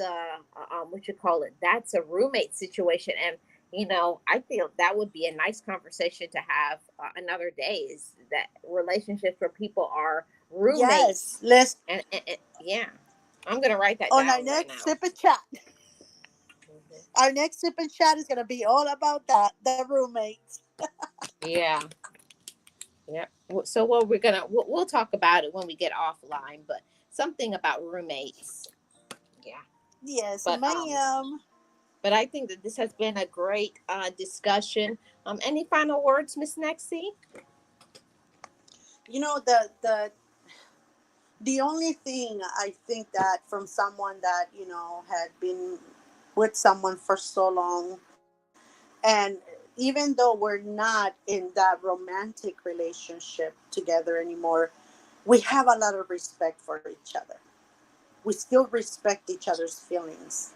what you call it. That's a roommate situation, and I feel that would be a nice conversation to have another day. Is that relationships where people are Yes. roommates, Let's, and yeah, I'm gonna write that on our down right next now. sip and chat. Mhm. Our next sip and chat is gonna be all about that, the roommates. Yeah, yeah. So what we'll talk about it when we get offline, but something about roommates. Yeah, Yes, but ma'am. I think that this has been a great discussion. Any final words, Miss Nexie? The only thing I think that from someone that had been with someone for so long, and even though we're not in that romantic relationship together anymore, we have a lot of respect for each other. We still respect each other's feelings.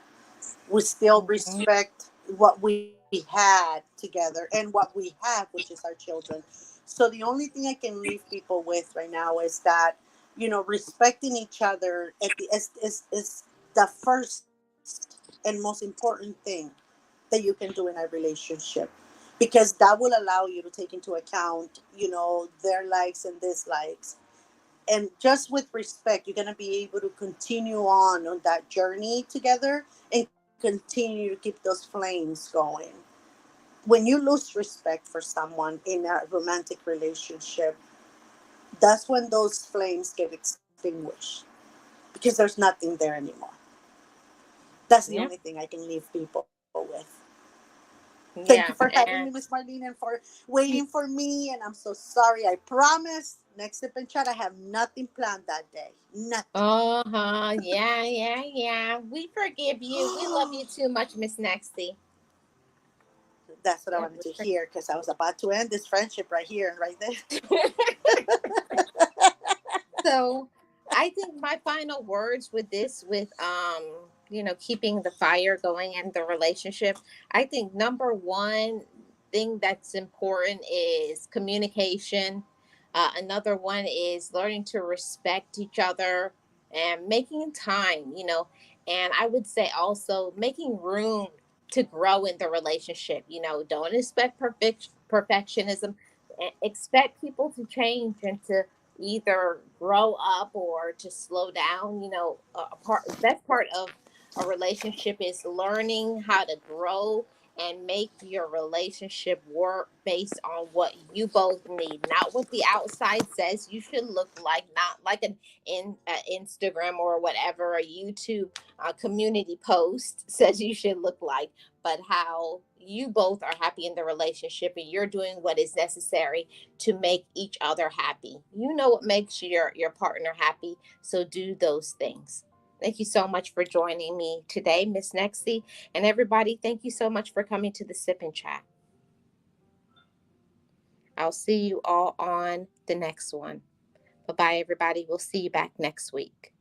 We still Mhm. respect what we had together and what we have, which is our children. So the only thing I can leave people with right now is that, respecting each other is the first and most important thing that you can do in a relationship, because that will allow you to take into account, their likes and dislikes. And just with respect, you're going to be able to continue on that journey together and continue to keep those flames going. When you lose respect for someone in a romantic relationship, that's when those flames get extinguished, because there's nothing there anymore. That's the Yeah, only thing I can leave people with. Thank you Yeah. for having And me, Miss Marlene, and for waiting for me. And I'm so sorry. I promise. Next sip and chat, I have nothing planned that day. Nothing. uh-huh. Yeah, yeah, yeah. We forgive you. We love you too much, Miss Nexty. That's what I Yeah, wanted to hear because I was about to end this friendship right here and right there. So I think my final words with this, with keeping the fire going in the relationship, I think number one thing that's important is communication. Another one is learning to respect each other and making time, and I would say also making room to grow in the relationship. Don't expect perfectionism. Expect people to change and to either grow up or to slow down. Best part of a relationship is learning how to grow and make your relationship work based on what you both need, not what the outside says you should look like, not like an Instagram or whatever, a YouTube community post says you should look like, but how you both are happy in the relationship and you're doing what is necessary to make each other happy. You know what makes your partner happy, so do those things. Thank you so much for joining me today, Miss Nexty, and everybody. Thank you so much for coming to the Sip and Chat. I'll see you all on the next one. Bye bye, everybody. We'll see you back next week.